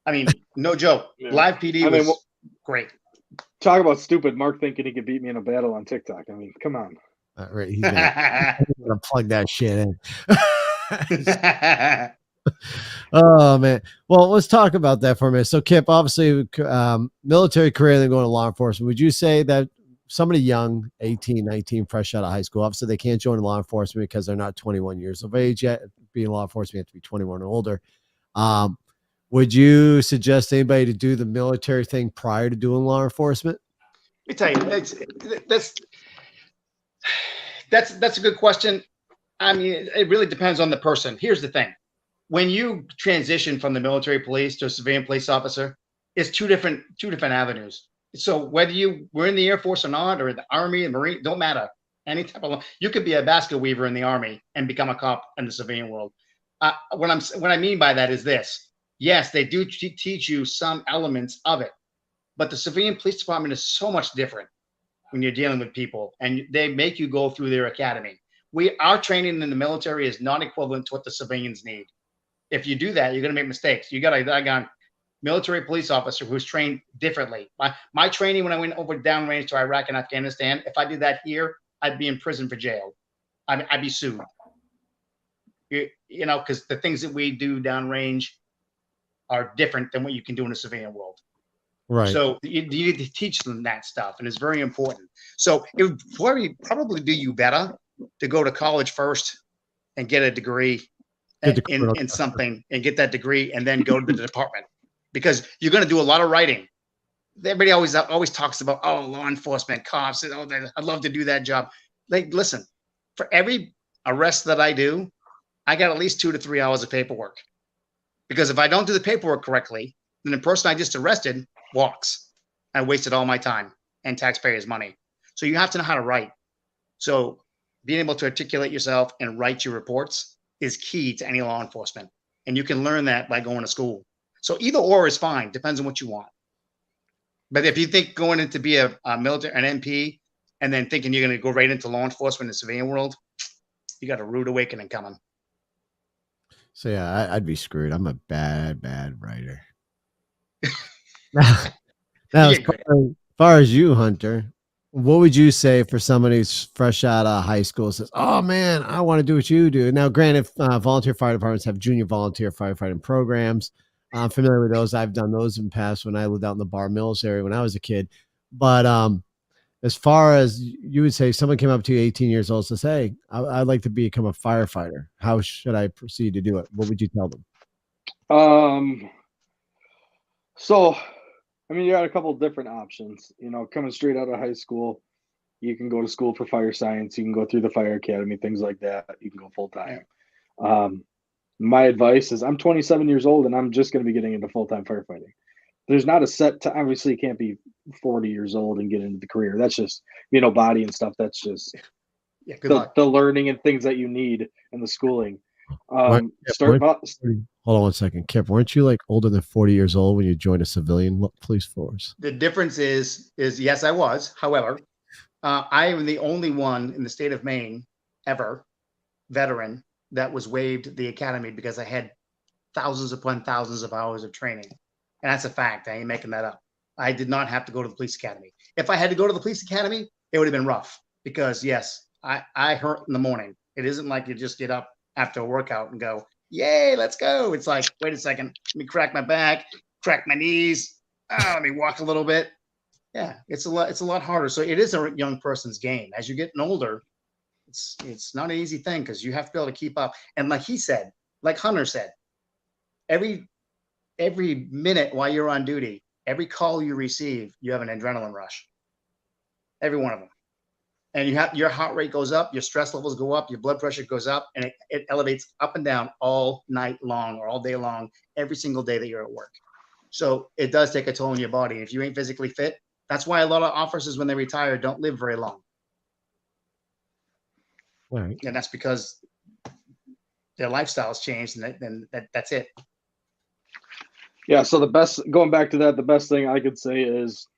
I mean, no joke. Yeah. Live PD was great. Talk about stupid. Mark thinking he could beat me in a battle on TikTok. I mean, come on. Right, he's gonna plug that shit in. Oh man. Well, let's talk about that for a minute. So Kip, obviously military career, then going to law enforcement. Would you say that somebody young, 18, 19, fresh out of high school, obviously they can't join law enforcement because they're not 21 years of age yet. Being law enforcement, you have to be 21 or older. Would you suggest anybody to do the military thing prior to doing law enforcement? Let me tell you, that's a good question. I mean, it really depends on the person. Here's the thing. When you transition from the military police to a civilian police officer, it's two different avenues. So whether you were in the Air Force or not, or the Army and Marine, don't matter. Any type of, you could be a basket weaver in the Army and become a cop in the civilian world. What I mean by that is this. Yes, they do teach you some elements of it, but the civilian police department is so much different when you're dealing with people, and they make you go through their academy. Our training in the military is not equivalent to what the civilians need. If you do that, you're going to make mistakes. You got a military police officer who's trained differently. My training when I went over downrange to Iraq and Afghanistan, if I did that here, I'd be in prison for jail. I'd be sued. You know, because the things that we do downrange are different than what you can do in the civilian world. Right. So you need to teach them that stuff, and it's very important. So it would probably do you better to go to college first and get a degree in something and get that degree and then go to the department, because you're going to do a lot of writing. Everybody always talks about, law enforcement, cops, and I'd love to do that job. Like, listen, for every arrest that I do, I got at least 2 to 3 hours of paperwork, because if I don't do the paperwork correctly, then the person I just arrested walks. I wasted all my time and taxpayers' money. So you have to know how to write. So being able to articulate yourself and write your reports is key to any law enforcement. And you can learn that by going to school. So either or is fine, depends on what you want. But if you think going into be an MP, and then thinking you're going to go right into law enforcement in the civilian world, you got a rude awakening coming. So yeah, I'd be screwed. I'm a bad writer. Now as far as you, Hunter, what would you say for somebody who's fresh out of high school and says, "Oh man, I want to do what you do"? Now, granted, volunteer fire departments have junior volunteer firefighting programs. I'm familiar with those. I've done those in the past when I lived out in the Bar Mills area when I was a kid. But as far as you would say, if someone came up to you 18 years old and says, "Hey, I'd like to become a firefighter. How should I proceed to do it?" What would you tell them? So, I mean, you got a couple of different options. You know, coming straight out of high school, you can go to school for fire science. You can go through the fire academy, things like that. You can go full time. My advice is, I'm 27 years old and I'm just going to be getting into full-time firefighting. There's not a set to, obviously you can't be 40 years old and get into the career. That's just, body and stuff. That's just the learning and things that you need in the schooling. Hold on one second. Kip, weren't you like older than 40 years old when you joined a civilian police force? The difference is yes, I was. However, I am the only one in the state of Maine ever, veteran, that was waived the academy because I had thousands upon thousands of hours of training. And that's a fact. I ain't making that up. I did not have to go to the police academy. If I had to go to the police academy, it would have been rough, because yes, I hurt in the morning. It isn't like you just get up after a workout and go, "Yay, let's go." It's like, wait a second, let me crack my back, crack my knees. Let me walk a little bit. Yeah, it's a lot harder. So it is a young person's game. As you're getting older, it's not an easy thing, because you have to be able to keep up. And like he said, like Hunter said, every minute while you're on duty, every call you receive, you have an adrenaline rush. Every one of them. And your heart rate goes up, your stress levels go up, your blood pressure goes up, and it elevates up and down all night long or all day long, every single day that you're at work. So it does take a toll on your body. If you ain't physically fit, that's why a lot of officers, when they retire, don't live very long. All right. And that's because their lifestyles changed, and that's it. Yeah. So going back to that, the best thing I could say is,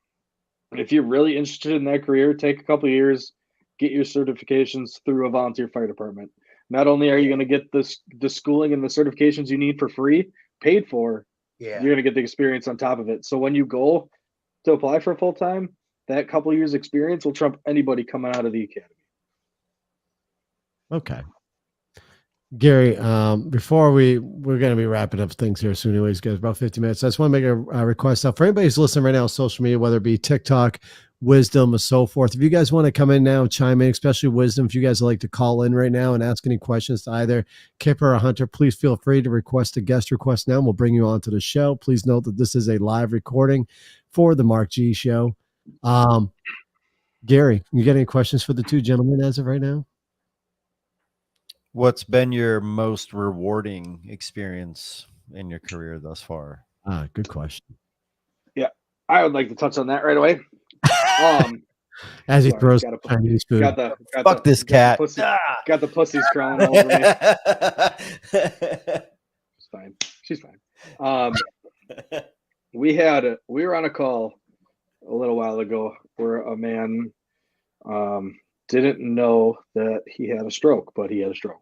if you're really interested in that career, take a couple of years, get your certifications through a volunteer fire department. Not only are you going to get the schooling and the certifications you need for free, paid for, Yeah. you're going to get the experience on top of it. So when you go to apply for full time, that couple of years experience will trump anybody coming out of the academy. Okay. Gary, before we're going to be wrapping up things here soon, anyways, guys, about 50 minutes. I just want to make a request out for anybody who's listening right now on social media, whether it be TikTok, Wisdom, or so forth. If you guys want to come in now and chime in, especially Wisdom, if you guys would like to call in right now and ask any questions to either Kipper or Hunter, please feel free to request a guest request now, and we'll bring you on to the show. Please note that this is a live recording for the Mark G Show. Gary, you got any questions for the two gentlemen as of right now? What's been your most rewarding experience in your career thus far? Good question. Yeah, I would like to touch on that right away. As he sorry, throws gotta put- Chinese food. Fuck this cat. Got the pussies crawling all over me. She's fine. She's fine. We were on a call a little while ago where a man didn't know that he had a stroke, but he had a stroke.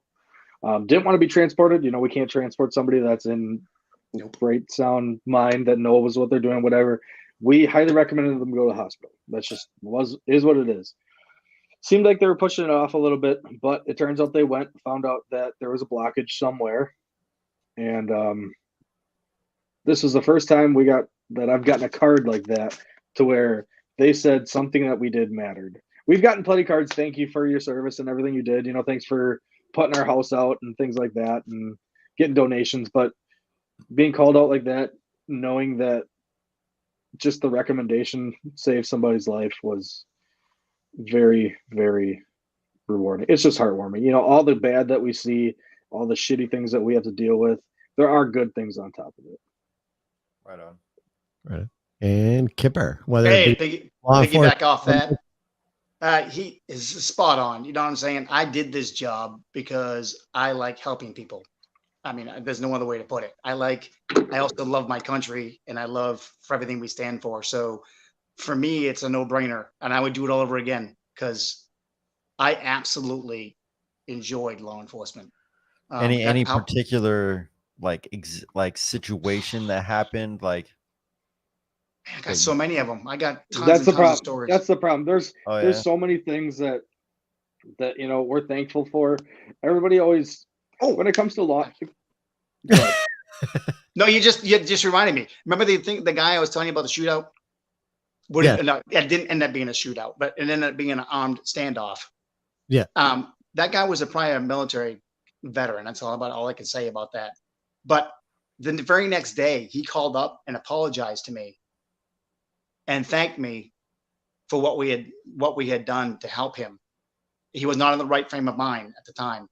Didn't want to be transported. We can't transport somebody that's in great sound mind that knows what they're doing, whatever. We highly recommended them go to the hospital. That's just is what it is. Seemed like they were pushing it off a little bit, but it turns out they found out that there was a blockage somewhere. And this was the first time I've gotten a card like that to where they said something that we did mattered. We've gotten plenty of cards. Thank you for your service and everything you did. Thanks for putting our house out and things like that and getting donations. But being called out like that, knowing that just the recommendation saved somebody's life was very, very rewarding. It's just heartwarming. All the bad that we see, all the shitty things that we have to deal with, there are good things on top of it. Right on. Right. And Kipper, piggyback off that. He is spot on. You know what I'm saying? I did this job because I like helping people. I mean, there's no other way to put it. I also love my country, and I love for everything we stand for. So for me, it's a no-brainer, and I would do it all over again because I absolutely enjoyed law enforcement. Any particular situation that happened? I got so many of them. I got tons That's and the tons problem. of stories. That's the problem. There's so many things that we're thankful for. Everybody always when it comes to law. No, you just reminded me. Remember the guy I was telling you about the shootout? It didn't end up being a shootout, but it ended up being an armed standoff. Yeah. That guy was a prior military veteran. That's all I can say about that. But the very next day, he called up and apologized to me and thanked me for what we had done to help him. He was not in the right frame of mind at the time.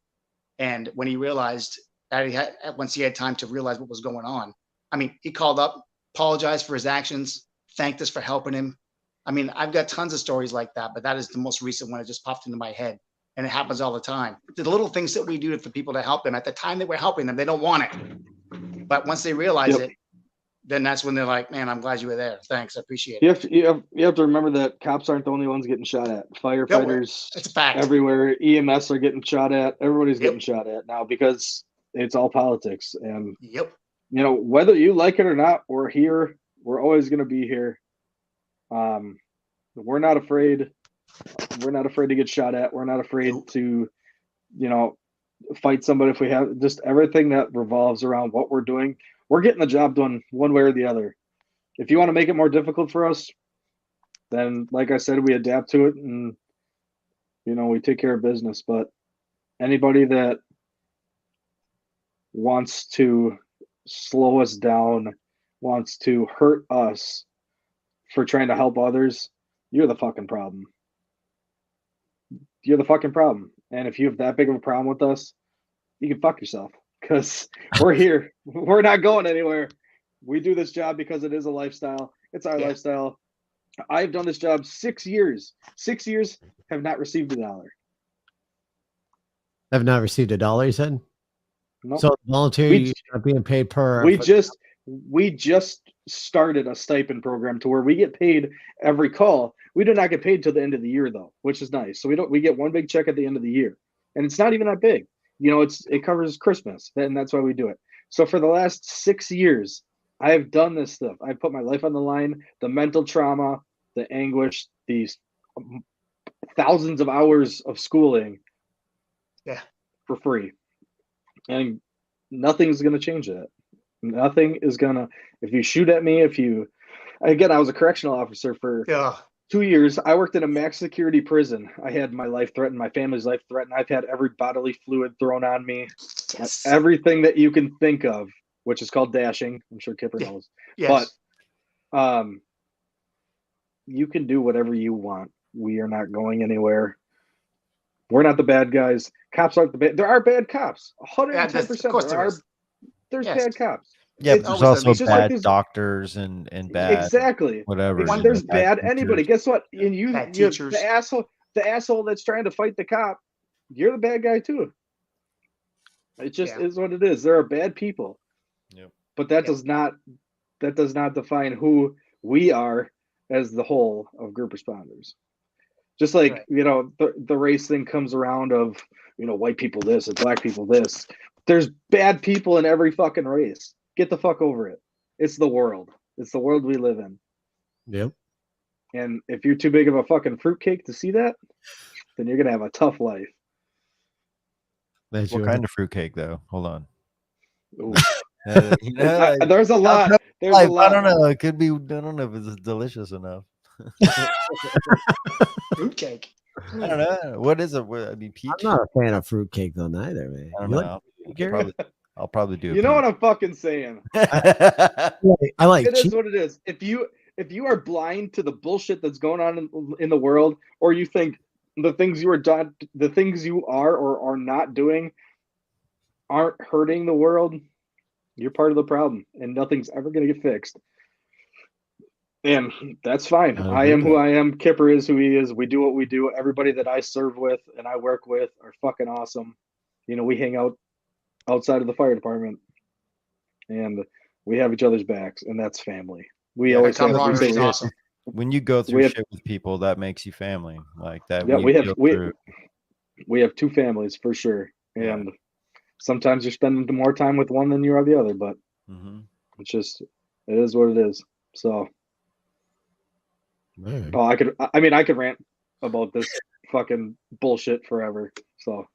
And when he realized that once he had time to realize what was going on, I mean, he called up, apologized for his actions, thanked us for helping him. I mean, I've got tons of stories like that, but that is the most recent one that just popped into my head. And it happens all the time. The little things that we do for people to help them. At the time that we're helping them, they don't want it. But once they realize it, then that's when they're like, man, I'm glad you were there. Thanks. I appreciate it. You have to remember that cops aren't the only ones getting shot at. Firefighters it's a fact. Everywhere. EMS are getting shot at. Everybody's getting shot at now because it's all politics. And, whether you like it or not, we're here. We're always going to be here. We're not afraid. We're not afraid to get shot at. We're not afraid to, fight somebody if we have just everything that revolves around what we're doing. We're getting the job done one way or the other. If you want to make it more difficult for us, then like I said, we adapt to it and, we take care of business. But anybody that wants to slow us down, wants to hurt us for trying to help others, you're the fucking problem. You're the fucking problem. And if you have that big of a problem with us, you can fuck yourself because we're here. We're not going anywhere. We do this job because it is a lifestyle. It's our lifestyle. I've done this job 6 years. 6 years, have not received $1. Have not received $1, you said? Nope. So volunteer, you're not being paid per. We just started a stipend program to where we get paid every call. We do not get paid till the end of the year though, which is nice. So we get one big check at the end of the year, and it's not even that big. You know, it covers Christmas, and that's why we do it. So for the last 6 years, I have done this stuff. I put my life on the line, the mental trauma, the anguish, these thousands of hours of schooling, for free, and nothing's gonna change that. Nothing is gonna. If you shoot at me, I was a correctional officer for 2 years. I worked in a max security prison. I had my life threatened, my family's life threatened. I've had every bodily fluid thrown on me, everything that you can think of, which is called dashing. I'm sure Kipper knows. Yes. But you can do whatever you want. We are not going anywhere. We're not the bad guys. Cops aren't the bad. There are bad cops. 110%. Of course There's bad cops. Yeah, but there's also bad like doctors and bad whatever. When there's bad teachers. anybody, guess what? And you the asshole that's trying to fight the cop, you're the bad guy too. It just is what it is. There are bad people. Yep. But that does not define who we are as the whole of group responders. Just like, you know, the race thing comes around of, you know, white people this and black people this. There's bad people in every fucking race. Get the fuck over it. It's the world. It's the world we live in. Yep. And if you're too big of a fucking fruitcake to see that, then you're gonna have a tough life. What kind of fruitcake though? Hold on. There's a lot. There's a lot. I don't know. It could be. I don't know if it's delicious enough. Fruitcake. I don't know. What is it? I mean, peach. I'm not a fan of fruitcake though, neither, man. I don't know. I'll probably do. You know what I'm fucking saying? I like. It is what it is. If you are blind to the bullshit that's going on in the world, or you think the things you are or are not doing aren't hurting the world, you're part of the problem, and nothing's ever going to get fixed. And that's fine. I am who I am. Kipper is who he is. We do what we do. Everybody that I serve with and I work with are fucking awesome. You know, we hang out outside of the fire department, and we have each other's backs, and that's family. We always have awesome. When you go through shit with people, that makes you family. Like that. Yeah, we have two families for sure, and sometimes you're spending more time with one than you are the other, but it's just, it is what it is. So, I could rant about this fucking bullshit forever. So,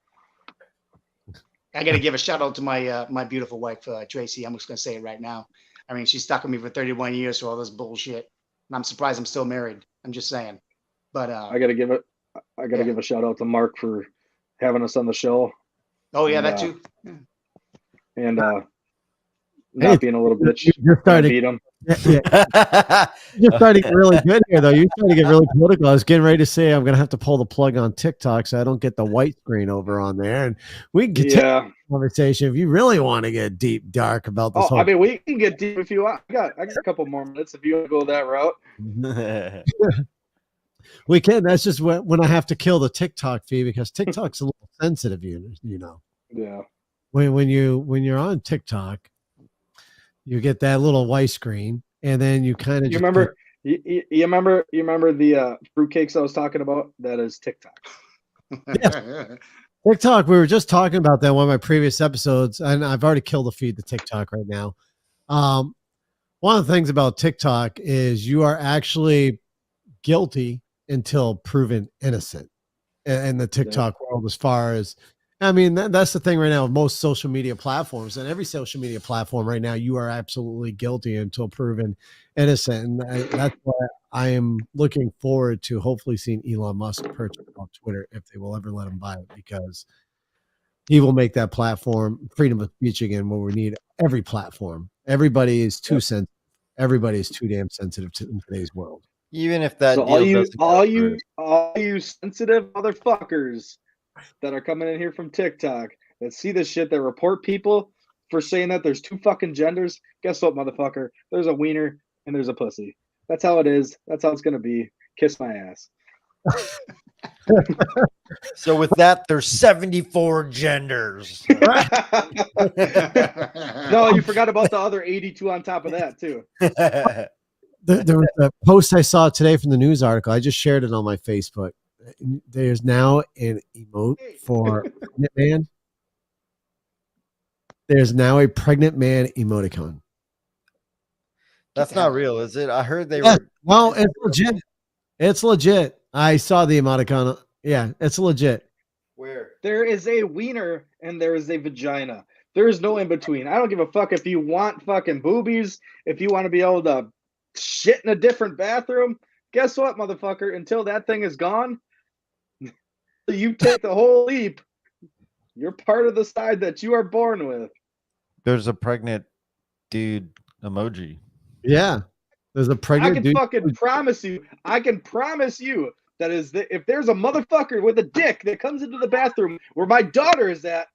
I got to give a shout out to my my beautiful wife, Tracy. I'm just going to say it right now. I mean, she stuck with me for 31 years for all this bullshit, and I'm surprised I'm still married. I'm just saying. But I got to give a shout out to Mark for having us on the show. Oh yeah, that too. And not being a little bitch. You're starting to beat him. You're starting to get really good here, though. You're starting to get really political. I was getting ready to say I'm going to have to pull the plug on TikTok so I don't get the white screen over on there, and we can get to conversation if you really want to get deep, dark about this. I mean, we can get deep if you want. I got a couple more minutes if you want to go that route. We can. That's just when I have to kill the TikTok feed, because TikTok's a little sensitive, you know. Yeah. When you're on TikTok, you get that little white screen, and then you kind of you remember the fruitcakes I was talking about? That is TikTok. Yeah. TikTok. We were just talking about that in one of my previous episodes, and I've already killed the feed to TikTok right now. One of the things about TikTok is you are actually guilty until proven innocent in the TikTok world. As far as, I mean, that's the thing right now with most social media platforms, and every social media platform right now, you are absolutely guilty until proven innocent. And that's why I am looking forward to hopefully seeing Elon Musk purchase on Twitter, if they will ever let him buy it, because he will make that platform freedom of speech again, where we need every platform. Everybody is too sensitive. Everybody is too damn sensitive in today's world. Even if that, so all you sensitive motherfuckers that are coming in here from TikTok that see this shit, that report people, for saying that there's 2 fucking genders. Guess what, motherfucker? There's a wiener and there's a pussy. That's how it is. That's how it's gonna be. Kiss my ass. So with that, there's 74 genders. No, you forgot about the other 82 on top of that too. There was a post I saw today from the news article. I just shared it on my Facebook. There's now an emote for pregnant man. There's now a pregnant man emoticon. That's not real, is it? I heard they were. No, it's legit. It's legit. I saw the emoticon. Yeah, it's legit. Where? There is a wiener and there is a vagina. There is no in between. I don't give a fuck if you want fucking boobies, if you want to be able to shit in a different bathroom. Guess what, motherfucker? Until that thing is gone, you take the whole leap. You're part of the side that you are born with. There's a pregnant dude emoji. Yeah. There's a pregnant I can dude. fucking promise you. I can promise you that if there's a motherfucker with a dick that comes into the bathroom where my daughter is at,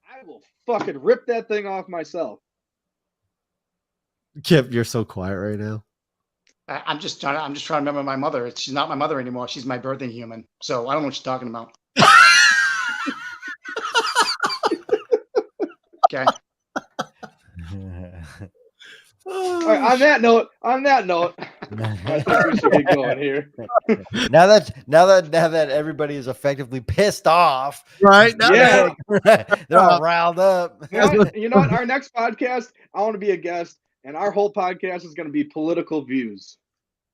I will fucking rip that thing off myself. Kip, you're so quiet right now. I'm just trying to remember my mother. She's not my mother anymore. She's my birthing human. So I don't know what you're talking about. Okay. All right, on that note, I think we should be going here. Now that everybody is effectively pissed off, Right? Yeah. they're all riled up. You know what? Our next podcast, I want to be a guest, and our whole podcast is going to be political views.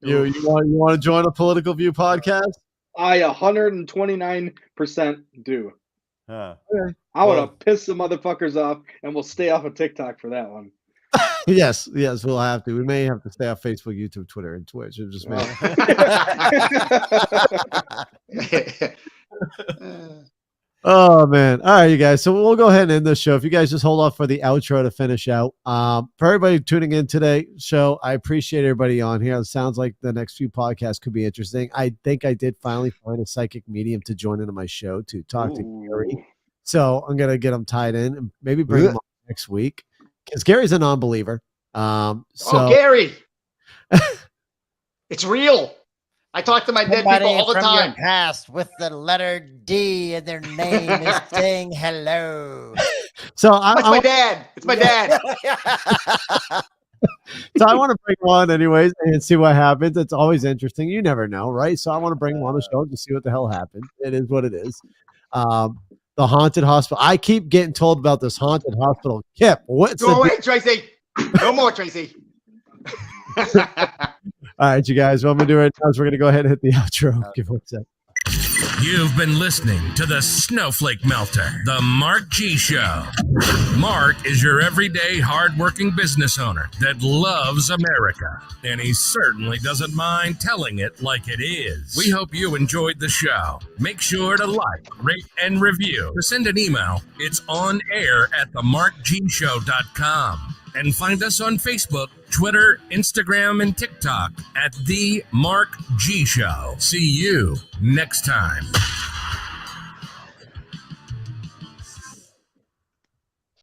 You want to join a political view podcast? I 129% do. Huh. I want to piss the motherfuckers off, and we'll stay off of TikTok for that one. Yes, we'll have to. We may have to stay off Facebook, YouTube, Twitter, and Twitch. It just Oh man. All right, you guys. So we'll go ahead and end this show. If you guys just hold off for the outro to finish out. For everybody tuning in today show, I appreciate everybody on here. It sounds like the next few podcasts could be interesting. I think I did finally find a psychic medium to join into my show to talk to Gary. So I'm gonna get him tied in and maybe bring him on next week. Because Gary's a non-believer. Gary. It's real. I talk to my dead people all the time. Past with the letter D and their name is saying hello. So my dad. It's my dad. So I want to bring him on anyways and see what happens. It's always interesting. You never know, right? So I want to bring him on the show to see what the hell happened. It is what it is. The haunted hospital. I keep getting told about this haunted hospital. Kip, what's Go away, Tracy. No more, Tracy. All right, you guys. What I'm gonna do right now is we're gonna go ahead and hit the outro. Give it a sec. You've been listening to the Snowflake Melter, the Mark G Show. Mark is your everyday hardworking business owner that loves America, and he certainly doesn't mind telling it like it is. We hope you enjoyed the show. Make sure to like, rate, and review. To send an email, it's on air at themarkgshow.com. And find us on Facebook, Twitter, Instagram, and TikTok at The Mark G Show. See you next time.